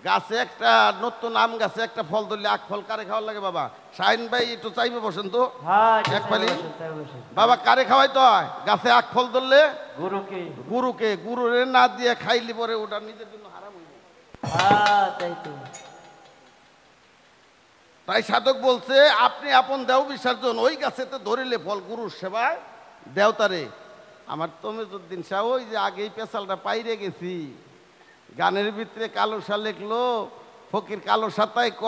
গাছে একটা নতুন আম গাছে একটা ফল ধরলে এক ফল কারে খাওয়ার লাগে? বাবা শাহিন ভাই একটু চাইবে বসেন তো।
হ্যাঁ
এক ফালি।
তাই বসে।
বাবা কারে খাওয়াইতে হয়? গাছে এক ফল ধরলে
গুরুকে
গুরুকে, গুরুরে না দিয়ে খাইলি পরে ওটা নিজের জন্য হারাম হইবে।
হ্যাঁ তাই তো।
তাই সাধক বলছে আপনি আপন দেও বিসর্জন, ওই গাছেতে ধরিলে ফল গুরুর সেবায় দেওতারে। আমার তমেজউদ্দিন শাহ ওই যে আগেই পেশালটা পাইরে গেছি, গানের ভিতরে কালো সা লেখলো, ফকির কালো সাতাই ক,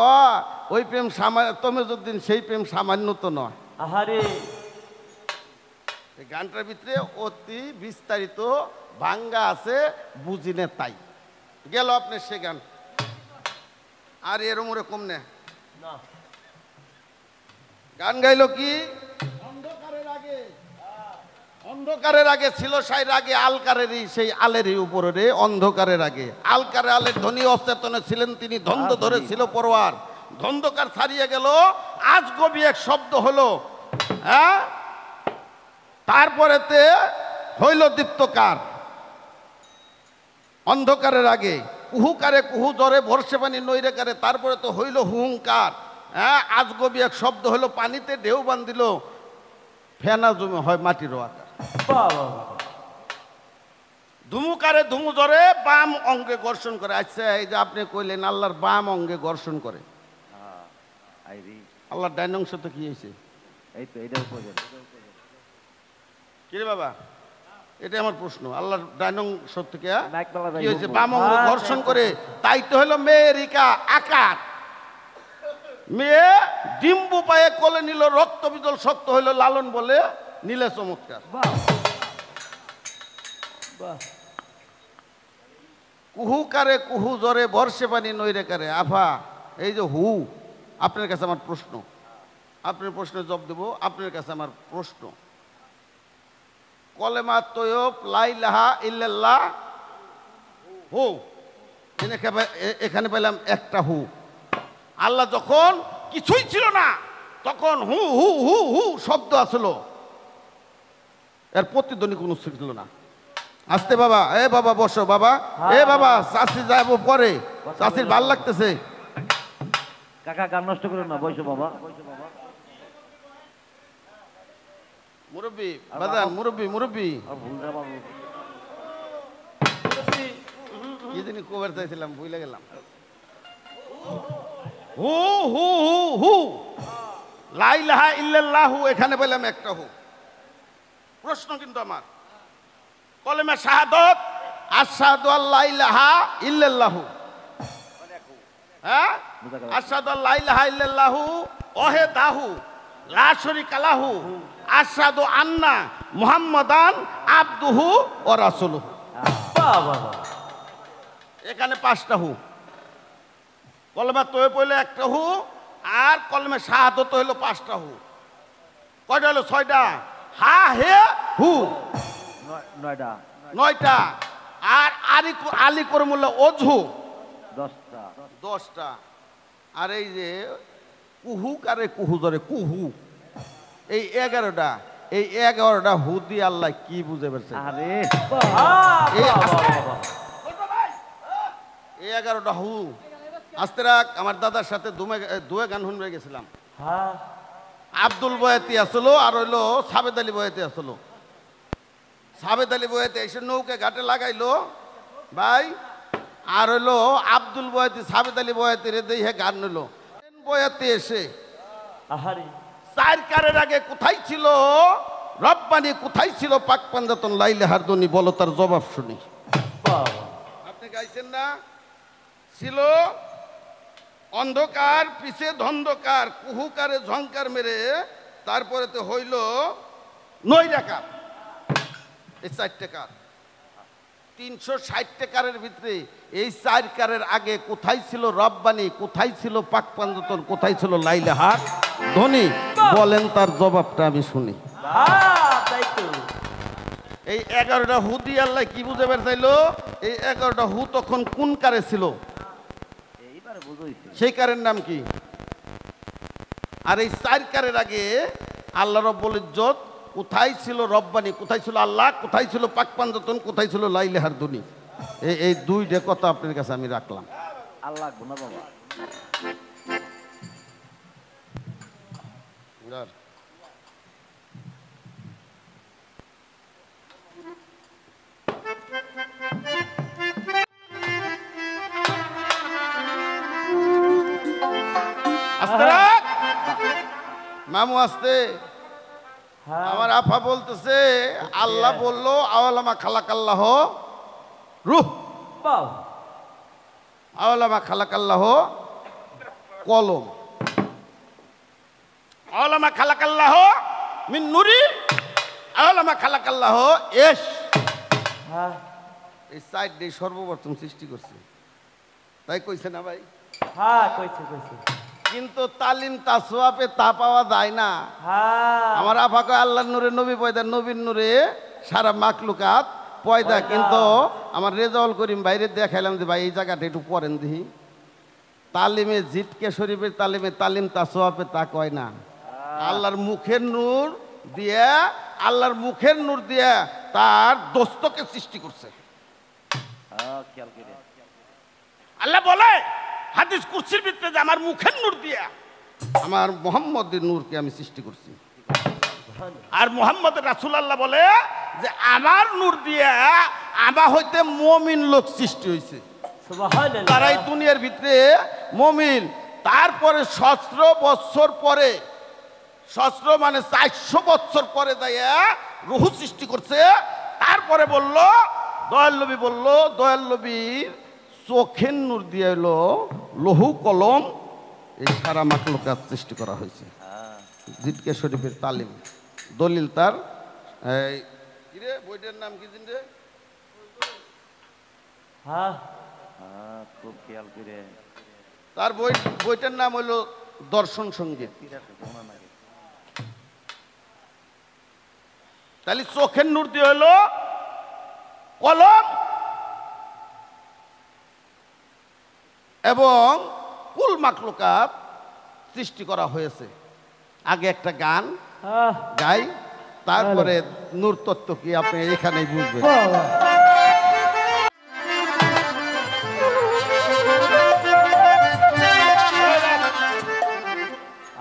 ওই প্রেম সামান্য, তমেজউদ্দিন সেই প্রেম সামান্য তো নয়।
আহারে
এই গানটার ভিতরে অতি বিস্তারিত ভাঙ্গা আছে, বুঝিনে তাই গেল আপনার সে গান। আর এরম ওরকম নে
না
গান গাইলো কি? অন্ধকারের আগে, অন্ধকারের আগে ছিল সাই রাগে, আলকারেরই সেই আলেরই উপরে রে, অন্ধকারের আগে আলকারে আলের ধনী অচেতনে ছিলেন তিনি, ধন্দ ধরে ছিল পরোয়ার, ধন্ধকার ছাড়িয়ে গেল, আজ গবি এক শব্দ হলো, হ্যাঁ তারপরেতে হইল দীপ্তকার। অন্ধকারের আগে কুহুকারে কুহু জ্বরে ভরসে পানি নৈরেকারে, তারপরে তো হইল হুঙ্কার। হ্যাঁ, আজ গবি এক শব্দ হলো, পানিতে ঢেউ বান্ধিল, ফেনা জমে হয় মাটির আকার।
বাবা
ধুমুকারে ধুমু জ্বরে বাম অঙ্গে ঘর্ষণ করে। আচ্ছা এই যে আপনি কইলেন আল্লাহর বাম অঙ্গে ঘর্ষণ করে, আল্লাহর ডাইন অংশ তো কি হয়েছে?
এই তো এটা উপরে
কিরে বাবা, এটা আমার প্রশ্ন। আল্লাহর ডাইন অংশ থেকে
নাকতলা
কি হয়েছে? বাম অঙ্গে ঘর্ষণ করে, তাই তো হলো মেয়েরিকা আকার। মেয়ে ডিম্বু পায়ে কোলে নিল, রক্ত বিজল শক্ত হইল, লালন বলে নিলে চমৎকার।
বাহ বাহ
কুহু কারে কুহু জ্বরে বর্ষে পানি নইরে কারে। আফা এই যে হু, আপনার কাছে আমার প্রশ্ন, আপনার প্রশ্নের জবাব দেব। আপনার কাছে আমার প্রশ্ন, কলেমা তৈয়ব লা ইলাহা ইল্লাল্লাহ হু, এখানে পেলাম একটা হু। আল্লাহ যখন কিছুই ছিল না তখন হু হু হু হু শব্দ আসলো, এর প্রতিধ্বনি কোনো ছিল না। আসতে বাবা, এ বাবা বসো বাবা, এ বাবা চাষি যাবো পরে, চাষির ভাল লাগতেছে।
কাকা গান নষ্ট করো না, বসো বাবা।
মুরব্বী বাদান, মুরব্বী মুরব্বী
আর ভুলটা বাবু
কি জানি কবার চাইছিলাম, ভুলে গেলাম। হু হু হু হু লা ইলাহা ইল্লাল্লাহু, এখানে পেলাম একটা হু। প্রশ্ন কিন্তু আমার, কলেমা শাহাদত আশহাদু আল্লা ইলাহা ইল্লাল্লাহু, হ্যাঁ আশহাদু আল্লা ইলাহা ইল্লাল্লাহু ওয়াহদাহু লা শারীকা লাহু, আশহাদু আন্না মুহাম্মাদান আবদুহু ওয়া রাসূলুহু।
বাহ বাহ
এখানে 5টা হু। কলমে তয়ে পড়লে একটা হু, আর কলমে শাহাদত হইলো 5টা হু। কয়টা হলো? 6টা। হা হে হু
9টা
9টা। আর আলী করমুল্লা অজহু
10টা
10টা। আর এই যে কুহু কারে কুহু ধরে কুহু, এই 11টা। এই 11টা হু দিয়ে আল্লাহ কি বুঝে পেরেছে?
আরে
এই 11টা হু। আস্তে রাখ। আমার দাদার সাথে দুয়ে গান শুনবে গেছিলাম।
হ্যাঁ
আব্দুল বয়াতি আসলো, আর হইলো সাবেদ আলী বয়াতি আসলো। সাবেদ আলী বয়াতি এসে নৌকে ঘাটে লাগাইলো ভাই, আর হইলো আব্দুল বয়াতি সাবেদ আলী বয়াতি রে দিয়ে গান নিল। বয়াতি এসে
আহারে
4 কারের আগে কোথায় ছিল রব্বানি, কোথায় ছিল পাক পাঞ্জাতন লাইলে হারদনি, বলো তার জবাব শুনি।
বাবা
আপনি গাইছেন না? ছিল অন্ধকার পিছে ধন্ধকার, কুহুকারে ঝংকার মেরে, তারপরে তো হইল 9 টাকা। এই 4 টাকার 360 টাকার ভিতরে এই 4 কারের আগে কোথায় ছিল রব্বানি, কোথায় ছিল পাক পাঞ্জাতন, কোথায় ছিল লাইলে হার ধনী, বলেন তার জবাবটা আমি শুনি।
তাই তো
এই 11টা হু দিয়ে আল্লাহ কি বুঝে বের চাইলো? এই 11টা হু তখন কোন কারে ছিল?
এইবার বুঝাইছে
সেই কারের নাম কি? আর এই 4 কারের আগে আল্লাহ রব্বুল ইজ্জত কোথায় ছিল রব্বানি, কোথায় ছিল আল্লাহ, কোথায় ছিল পাক পাঞ্জাতন, কোথায় ছিল লাইলে হারদুনি, এই 2টা কথা আপনার কাছে আমি রাখলাম।
আল্লাহ গুনা বাবা
আস্তে রাখ মামু, আস্তে।
হ্যাঁ
আমার আফা বলতেছে আল্লাহ বললো আওয়ালামা খালাকাল্লাহ রুহ,
বাবা
আওয়ালামা খালাকাল্লাহ কলম, আওয়ালামা খালাকাল্লাহ মিন নুরি, আওয়ালামা খালাকাল্লাহ এশ।
হ্যাঁ
এই 4টি সর্বপ্রথম সৃষ্টি করছে, তাই কইছে না ভাই?
হ্যাঁ কইছে কইছে
কিন্তু তালিম তাসওয়াফে তা পাওয়া যায় না।
হ্যাঁ
আমার আফাকে আল্লাহর নূরে নবী পয়দা, নবীর নূরে সারা মাকলুকাত পয়দা। কিন্তু আমার রেজাউল করিম বাইরে দেখাইলাম যে ভাই এই জায়গাটা একটু পড়েন দিহি। তালিমে জিতকে শরীফের তালিমে তালিম তাসওয়াফে তা কয় না। আল্লাহর মুখের নূর দিয়ে, আল্লাহর মুখের নূর দিয়ে তার দোস্তকে সৃষ্টি করছে।
খেয়াল করে
আল্লাহ বলে হাদিস কুরসির ভিতরে যে আমার মুখের নূর দিয়া আমার মোহাম্মদের নূরকে আমি সৃষ্টি করছি। আর মোহাম্মদ রাসূলুল্লাহ বলে যে আমার নূর দিয়া আমার হইতে মুমিন লোক সৃষ্টি হয়েছে,
সুবহানাল্লাহ
তারাই দুনিয়ার ভিতরে মুমিন। তারপরে 17 বছর পরে, 17 মানে 400 বছর পরে দাইয়া রূহ সৃষ্টি করছে। তারপরে বলল দয়াল নবী, বলল দয়াল নবীর চোখের নূর দিয়ে এলো লৌহ কলম, এই সারা মাখলুকাত সৃষ্টি করা হয়েছে। জিদকে শরীফের তালিম দলিল তার। এই কিরে বইটার নাম কি জিন্দে?
হ্যাঁ হ্যাঁ খুব খেয়াল করে
তার বইটার নাম হলো দর্শন সঙ্গীত। তাহলে চোখের নূর দিয়ে হলো কলম এবং কুল মাখলুকাত সৃষ্টি করা হয়েছে। আগে একটা গান গাই, তারপরে নূর তত্ত্ব কি আপনি এখানেই বুঝবেন।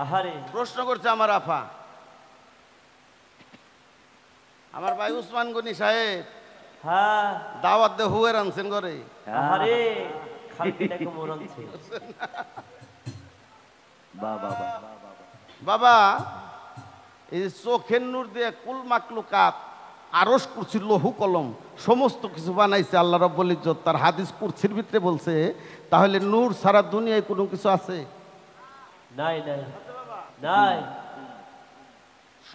আহারে
প্রশ্ন করছে আমার আফা, আমার ভাই উসমান গনি সাহেব
হ্যাঁ
দাওয়াত দে হুয়ের আনছেন করে।
আহারে খালপিটাকে মোরানছে বাবা
বাবা এই যে চোখের নূর দিয়ে কুল মাকলুকাত আরশ কুরসি লৌহ কলম সমস্ত কিছু বানাইছে আল্লাহ রাব্বুল ইজ্জত। তার হাদিস কুরসির ভিতরে বলছে, তাহলে নূর সারা দুনিয়ায় কোনো কিছু আছে?
নাই নাই নাই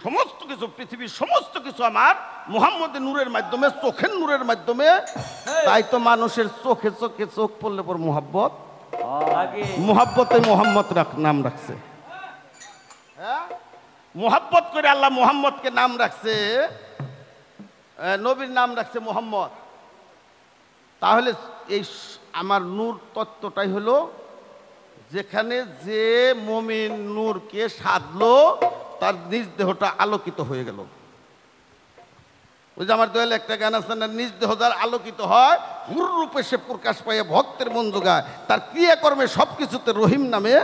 সমস্ত কিছু, পৃথিবীর সমস্ত কিছু আমার মুহাম্মদের নূরের মাধ্যমে, চোখের নূরের মাধ্যমে। তাই তো মানুষের চোখে চোখে চোখ পড়লে পর মুহাব্বত
আগে
মোহাব্বতে মোহাম্মদ নাম রাখছে। মোহাব্বত করে আল্লাহ মোহাম্মদকে নাম রাখছে, নবীর নাম রাখছে মোহাম্মদ। তাহলে এই আমার নূর তত্ত্বটাই হলো, যেখানে যে মুমিন নূরকে সাধলো তার নিজ দেহটা আলোকিত হয়ে গেল। ওই যে আমার দয়াল একটা গান আছে না, নিজ দেহ যার আলোকিত হয় হুর রূপে সে প্রকাশ পাইয়া ভক্তের মন জোগায়, তার ক্রিয়াকর্মে সবকিছুতে রহিম নামে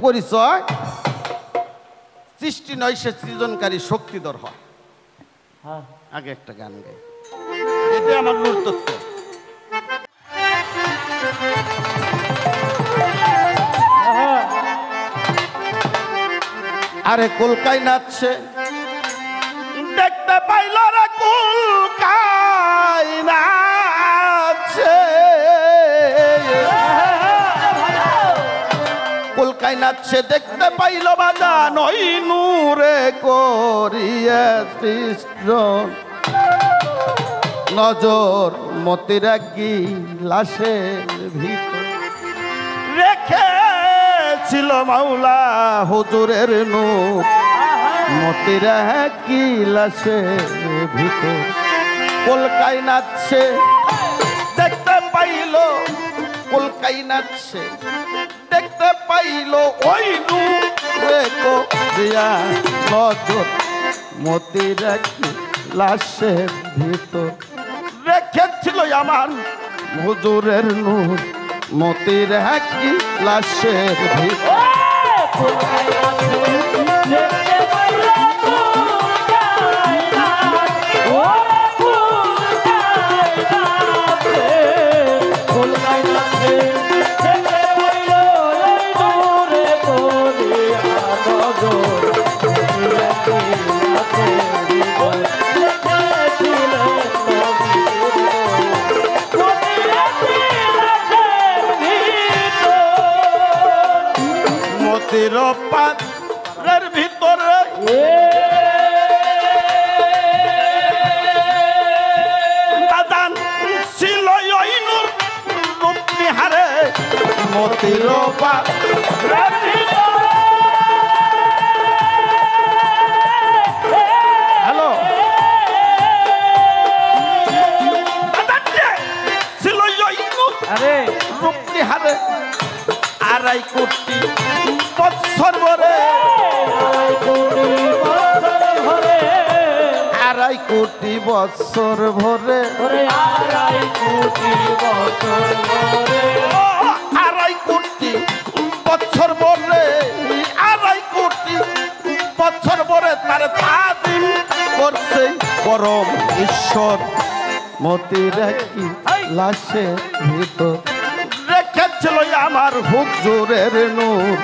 পরিচয়। সৃষ্টি নয় সে সৃজনকারী শক্তিধর হয়।
হ্যাঁ
আগে একটা গান গাই, এটাই আমার নূর তত্ত্ব। আরে কলকাই নাচছে দেখতে পাইল রে, কলকাই নাচছে, কলকাই নাচছে দেখতে পাইল বাজান ওই নূরে করিয়া সৃজন। নজর মতির কি লাশের ভিতর রেখেছিল মাওলা হুজুরের নূর, মতির কি লাশের ভিতর। কলকাই নাচছে দেখতে পাইল, কলকাই নাচছে দেখতে পাইল ওই নূরে করিয়া নজর মতির কি লাশের ভিতর রেখেছিল আমার হুজুরের নূর, মতির কি লাশের ভিতর। মতির পাত্রের ভিতরে দাদান ছিল ওই নূর রূপ নিহারে, মতির পাত্রের ভিতরে। হ্যালো, দাদান ছিল ওই নূর রূপ নিহারে, আড়াই কোটি বৎসর ভরে, আড়াই কোটি বৎসর ভরে, আড়াই কোটি বৎসর ভরে, আড়াই কোটি বৎসর ভরে তার তাদিম করছে পরম ঈশ্বর, মতির কি লাশের ভিতর রেখেছিল আমার হুজুরের নূর,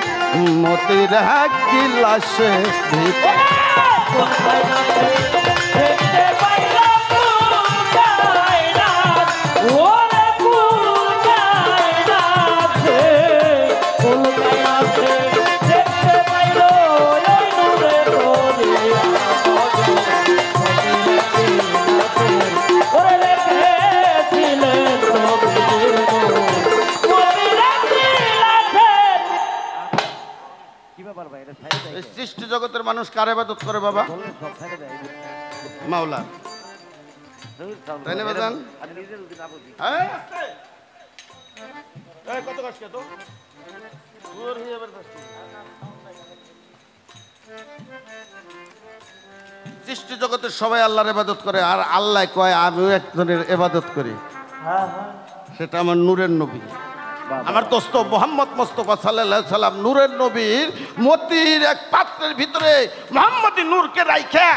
মতির কি লাশের ভিতর। সৃষ্টি জগতের মানুষ কার ইবাদত করে বাবা? মাওলা, তাই না বাজান? হ্যাঁ, কত কষ্ট তো সৃষ্টি জগতের সবাই আল্লাহর ইবাদত করে, আর আল্লাহ কয় আমিও একজনের ইবাদত করি, সেটা আমার নূরের নবী, আমার দোস্ত মোহাম্মদ মুস্তাফা সাল্লাল্লাহু আলাইহি সাল্লাম। নূরের নবীর মতির এক পাত্রের ভিতরে মোহাম্মদী নূরকে রাইখা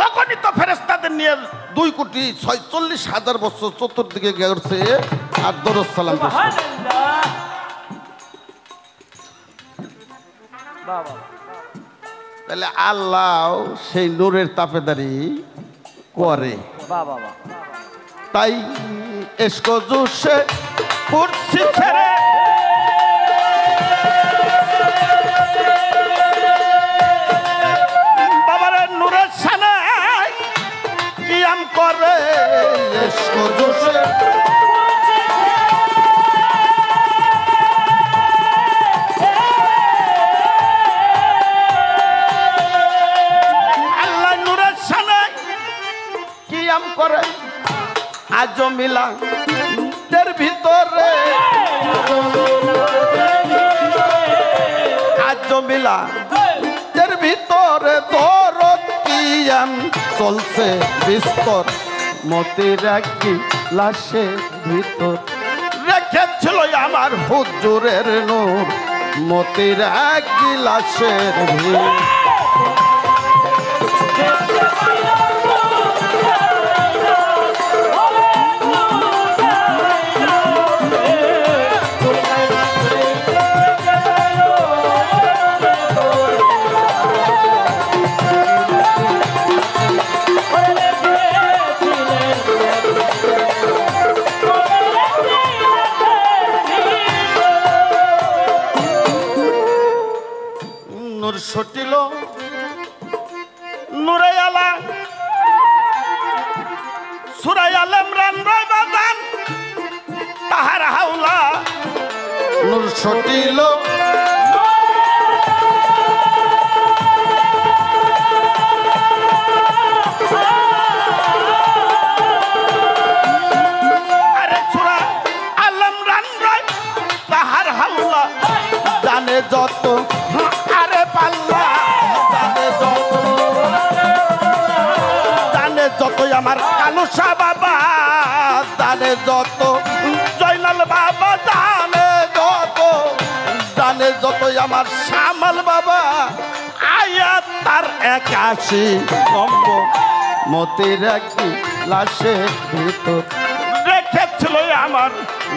অগণিত ফেরেশতাদের নিয়ে 2,46,000 বছর চতুর্দিকে গেছে আর দরুদ সালাম করছে। তাহলে আল্লাহ সেই নূরের তাপেদারি করে, তাই ইশক জোশে কুরসি ছেড়ে বাবার নূরের সানে কিয়াম করে, ইশক জোশে মিলা এর ভিতরে আজ মিলা এর ভিতরে দরদিয়ান চলছে বিস্তর মতির একটি লাশের ভিতর রেখেছিল আমার হুজুরের নূর মতির একটি লাশের ভিতর ছটিল নুরে আলা সুরাই আলম রান রয় বাদান তাহার হাওলা নূর ছটিল আরে সুরা আলম রান রয় তাহার হাওলা জানে যত পাল্লা জানে যতই আমার কালুসা বাবা জানে যত জয়নাল বাবা জানে যতই আমার শ্যামল বাবা আয়াত তার 81 নম্বর মতির একটি লাশের ভিতর রেখেছিল আমার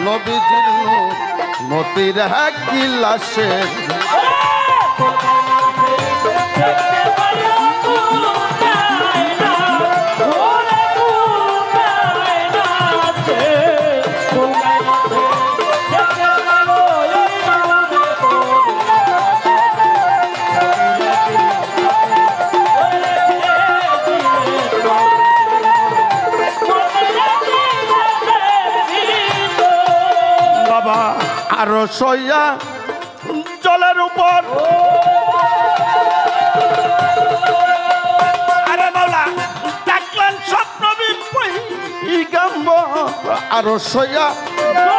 নবীজির নূর মতির একটি লাশের বাবা আরো সইয়া জলের উপর আরে মাওলা ডাকলেন স্বপ্ন বিগাম্ব আরো সইয়া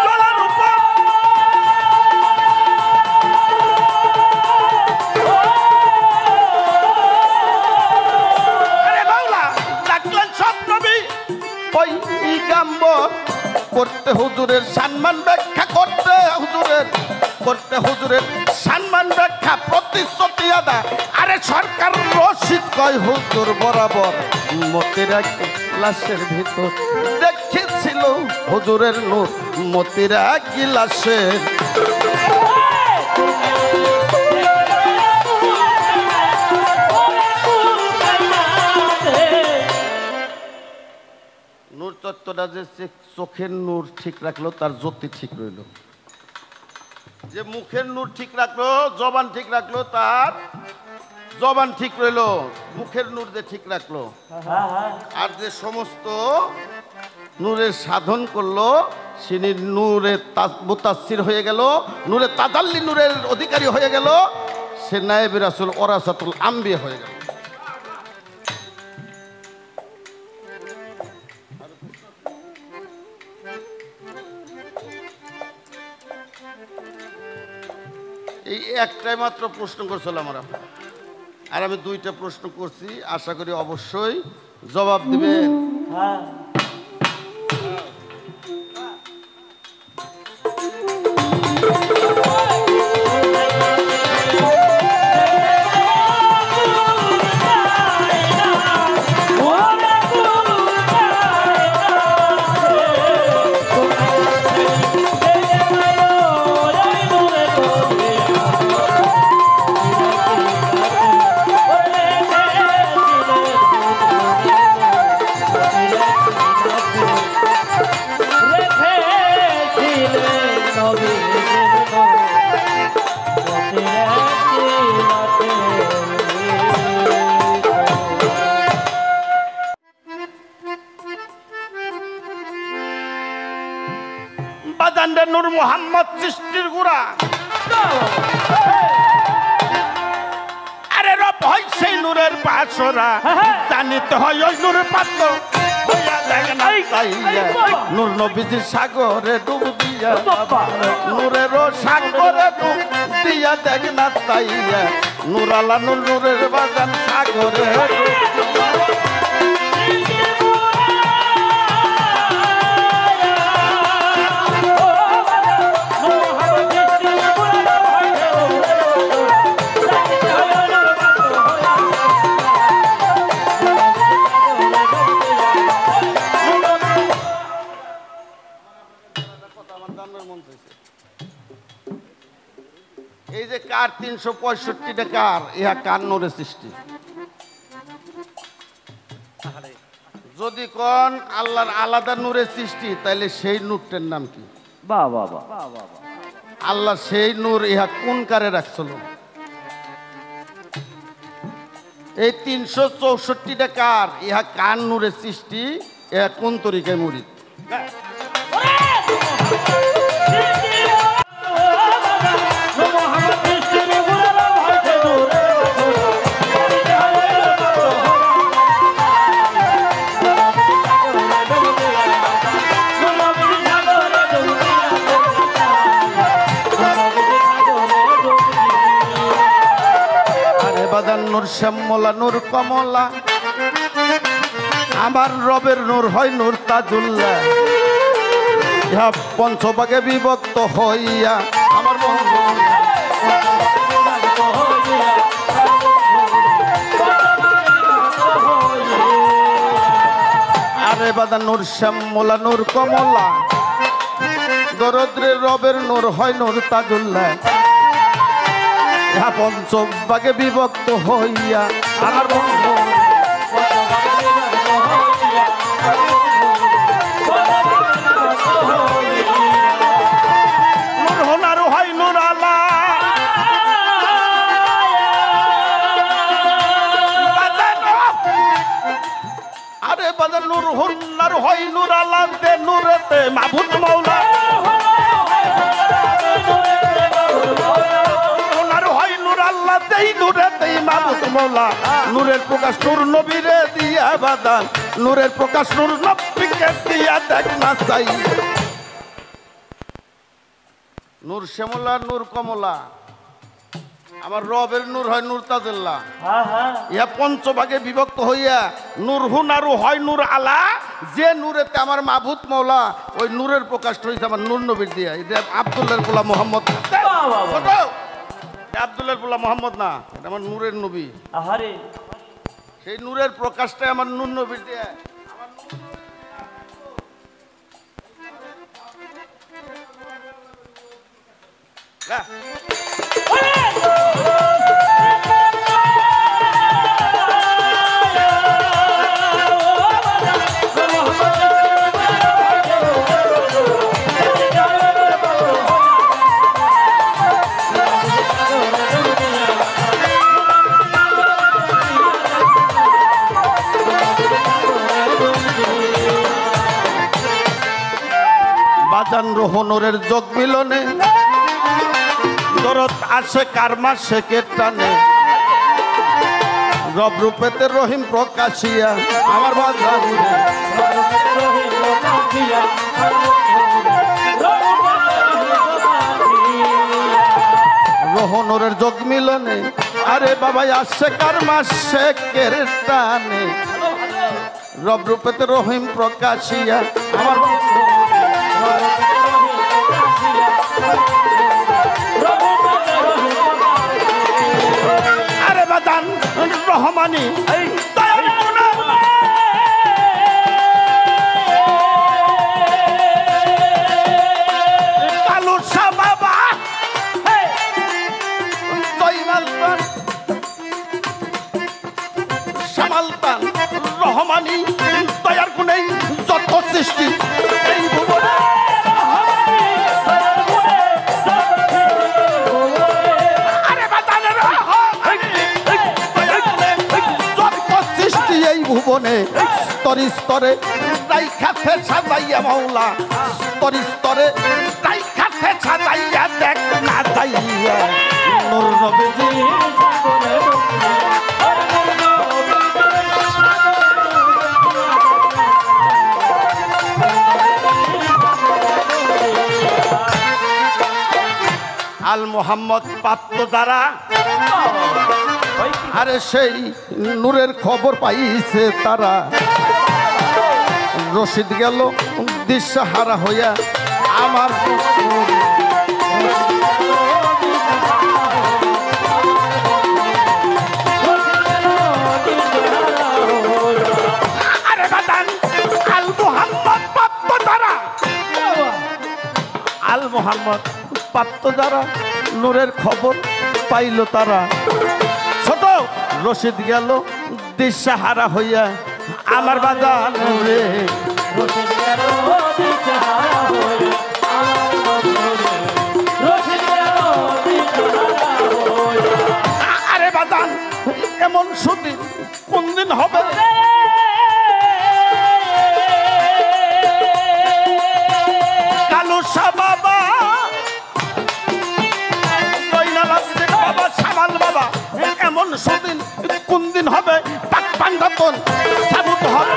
জলের উপর আরে মাওলা ডাকলেন স্বপ্ন বিগাম্ব করতে হুজুরের সম্মান ব্যাখ্যা করতে হুজুরের সম্মান ব্যাখ্যা প্রতিশ্রুতি আদা আরে সরকার রশিদ কয় হুজুর বরাবর মতির এক লাশের ভিতর দেখেছিল হুজুরের নূর মতির এক লাশের নূর তত্ত্বটা যে চোখের নূর ঠিক রাখলো তার জ্যোতি ঠিক রইল যে মুখের নূর ঠিক রাখলো জবান ঠিক রাখলো তার জবান ঠিক রইল মুখের নূর যে ঠিক রাখলো আর যে সমস্ত নূরের সাধন করলো তিনি নূরে মুতাসসির হয়ে গেল নূরে তাজাল্লি নূরের অধিকারী হয়ে গেল সে নায়েবে রাসূল ওরাসাতুল আম্বিয়া হয়ে গেল এই একটাই মাত্র প্রশ্ন করছিলাম আমরা আর আমি দুইটা প্রশ্ন করছি আশা করি অবশ্যই জবাব দিবেন
হ্যাঁ
নূর মোহাম্মদ সৃষ্টির গুড়া আরে রব হয় সেই নূরের পাশরা জানিতে হয় ওই নূরের পাত্র দেখ না তাইয়া নূর নবীজির সাগরে ডুব দিয়া নূরের সাগরে ডুব দিয়া দেখ না তাইয়া নূর আলা নূর নূরের বাগান সাগরে এই যে কার 365টা কার ইহা কার নূরের সৃষ্টি যদি কোন আল্লাহর আলাদা নূরের সৃষ্টি তাহলে সেই নূরটার নাম কি
বাহ বাহ বাহ
আল্লাহ সেই নূর ইহা কোন কারে রাখছিল এই 364টা কার ইহা কার নূরের সৃষ্টি ইহা কোন তরিকায় মুরিদ নূর শ্যামলা নূর কমলা আমার রবের নূর হয় নূর তাজুল্লাহ ইহা পঞ্চভাগে বিভক্ত হইয়া আমার আরে বাদা নূর শ্যামলা নূর কমলা দরদ্রের রবের নূর হয় নূর তাজুল্লাহ পঞ্চভাগে বিভক্ত হইয়া আমার নূর হোনার হয় নূর আলা আরে বাজার নূর হোনার হয় নূর আলা দে নূরেতে মাহবুব মাওলা নূরের প্রকাশ নূর নবীরে দিয়া বাদান নূরের প্রকাশ নূর নবীকে দিয়া দেখ না চাই নূর শ্যামলা নূর কমলা আমার রবের নূর হয় নূর তাজুল্লাহ ইহা পঞ্চভাগে বিভক্ত হইয়া নূর হুনারু হয় নূর আলা যে নূরেতে আমার মাহবুব মৌলা ওই নূরের প্রকাশ হয়েছে আমার নূর নবীর দিয়া এটা আব্দুল্লাহর পোলা মোহাম্মদ আব্দুল্লাহর পোলা মোহাম্মদ না এটা আমার নূরের নবী
আহারে
সেই নূরের প্রকাশটাই আমার নূর নবীর দিয়ে বাজান রোহনরের যোগ মিলনে দরদ আসে কারমা শেখের টানে রব রূপেতে রহিম প্রকাশিয়া আমার বাজান রোহনরের যোগ মিলনে আরে বাবা আসে কারমা শেখের টানে রব রূপেতে রহিম প্রকাশিয়া আমার আরে বাদান রহমানি কালু শাহ বাবা সামালতান রহমানি দয়ার গুণেই যত সৃষ্টি এই ভুবনে ভুবনে স্তরে স্তরে রাইখাতে সাজাইয়া মাওলা স্তরে স্তরে রাইখাতে সাজাইয়া দেখ না যাইয়া নূর নবীজি আল মোহাম্মদ প্রাপ্ত যারা
হয় কি?
আরে সেই নূরের খবর পাইছে তারা রশিদ গেল দিশাহারা হইয়া আমার আরে বাদান আল মোহাম্মদ প্রাপ্ত যারা আল মোহাম্মদ প্রাপ্ত যারা নূরের খবর পাইল তারা ছোট রশিদ গেল দিশাহারা হইয়া আমার বাজার নূরে
রশিদ গেল দিশাহারা হয়ে, আমার বন্ধুরে। রশিদ গেল দিশাহারা হয়ে।
আরে বাজান এমন সুদিন কোন দিন হবে কালু শাহ বাবা জয়নাল আবদিন বাবা সামাল বাবা এমন সুদিন কোন দিন হবে পাক পাঞ্জাতন সাবুত হবে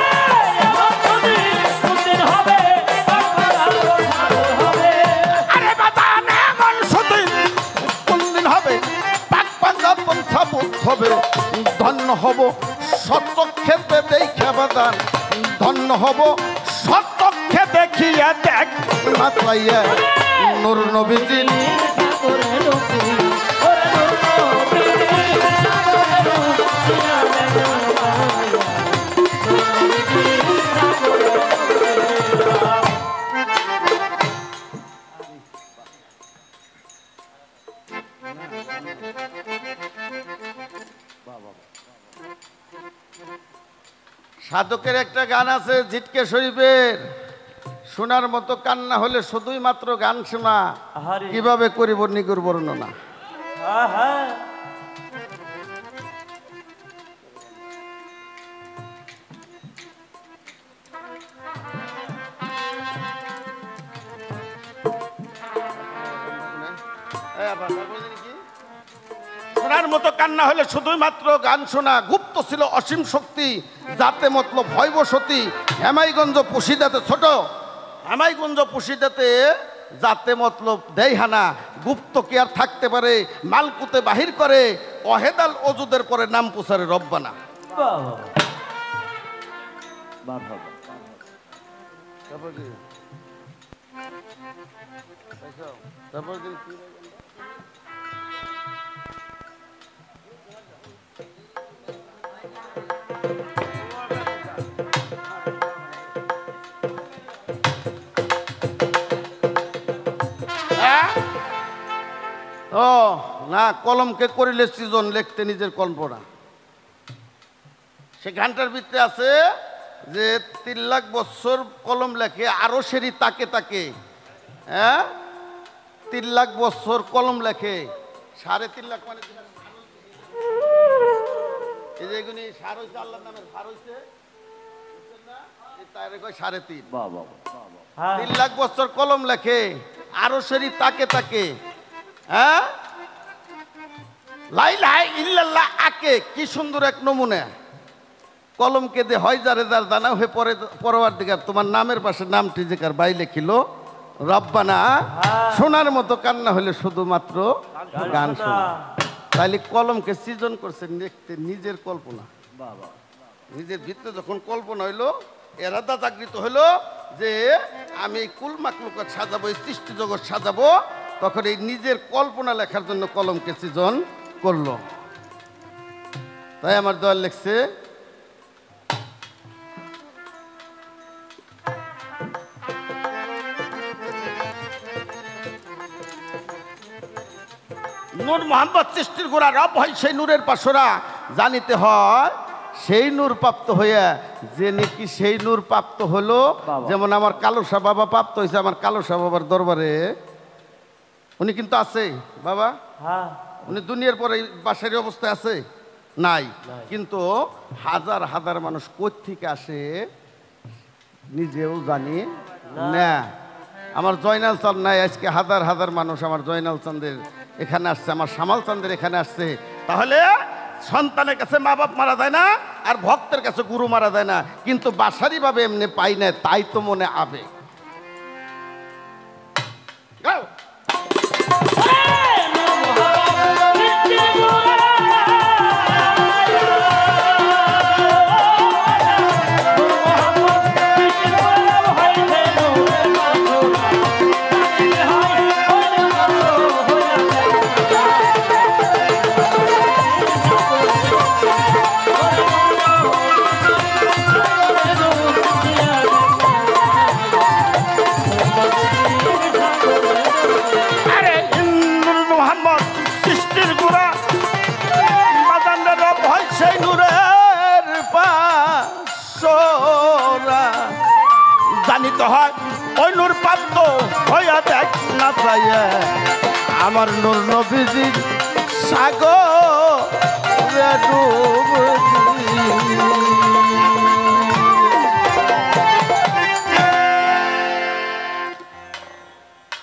কোনদিন হবে? হবে।
আরে বাজান এমন সুদিন কোন দিন হবে পাক পাঞ্জাতন সাবুত হবে ধন্য হব সচক্ষেতে দেখা বাজান ধন্য হব সচক্ষে দেখিয়া দেখ মাত্রাইয়া নূর নবীজি সাধকের একটা গান আছে জিটকে শরীফের শোনার মতো কান্না হলে শুধুই মাত্র গান শোনা
আহারে।
কিভাবে করিব নিগুর বর্ণনা
হ্যাঁ হ্যাঁ
শোনার মতো কান্না হলে শুধুই মাত্র গান শোনা গুপ্ত ছিল অসীম শক্তি যাতে মতলব ভৈবসতী হেমাইগঞ্জ পুশিদাতে ছোট হেমাইগঞ্জ পুশিদাতে যাতে মতলব দেয়হানা গুপ্ত কি আর থাকতে পারে মালকুতে বাহির করে অহেদাল অজুদের পরে নাম পুষারে রব্বানা
বাবা বাবা
ও না কলমকে করিলে সৃজন লিখতে নিজের কল্পনা সে গানটার ভিতরে আছে যে 3 লাখ বছর কলম লেখে আরো সেরি তাকে তাকে হ্যাঁ 3 লাখ বছর কলম লেখে 3.5 লাখ মানে এই যে এগুলি সার হয়েছে আল্লাহর নামের সার হয়েছে তার কয় 3.5
বাবা হ্যাঁ
3 লাখ বছর কলম লেখে আরো সেরি তাকে তাকে হ্যাঁ লাইলা ইল্লাল্লাহ আকে কি সুন্দর এক নমুনা কলমকে দে হয় যারে যার দানা হয়ে পরে পরবার দিকে তোমার নামের পাশে নামটি যেকার বাই লেখিল রব্বানা শোনার মতো কান্না হলে শুধুমাত্র গান শোনা তাইলে কলমকে সৃজন করছে লিখতে নিজের কল্পনা
বাবা
নিজের ভিতরে যখন কল্পনা হইলো এরাদা জাগৃত হইলো যে আমি এই কুল মাকলুকাত সাজাবো এই সৃষ্টি জগৎ সাজাবো তখন এই নিজের কল্পনা লেখার জন্য কলমকে সৃজন করলো তাই আমার দয়াল লিখছে নূর মোহাম্মদ সৃষ্টির গোড়া রব হয় সেই নূরের পাশরা জানিতে হয় সেই নূর প্রাপ্ত হইয়া যে নাকি সেই নূর প্রাপ্ত হলো যেমন আমার কালো শাহ বাবা প্রাপ্ত হয়েছে আমার কালো শাহ বাবার দরবারে উনি কিন্তু আছে বাবা
হ্যাঁ
উনি দুনিয়ার পরে বাসার অবস্থায় আছে নাই কিন্তু হাজার হাজার মানুষ কোত্থেকে আসে নিজেও জানি না আমার জয়নাল চাঁদ নাই আজকে হাজার হাজার মানুষ আমার জয়নাল চাঁদের এখানে আসছে আমার সামাল চাঁদের এখানে আসছে তাহলে সন্তানের কাছে মা বাপ মারা যায় না আর ভক্তের কাছে গুরু মারা যায় না কিন্তু বাসারি ভাবে এমনি পাই না তাই তো মনে আবেগ গাও প্রাপ্ত হয় ওই নূর প্রাপ্ত হইয়া দেখ না চাইয়া আমার নূর নবীজির সাগরে ডুব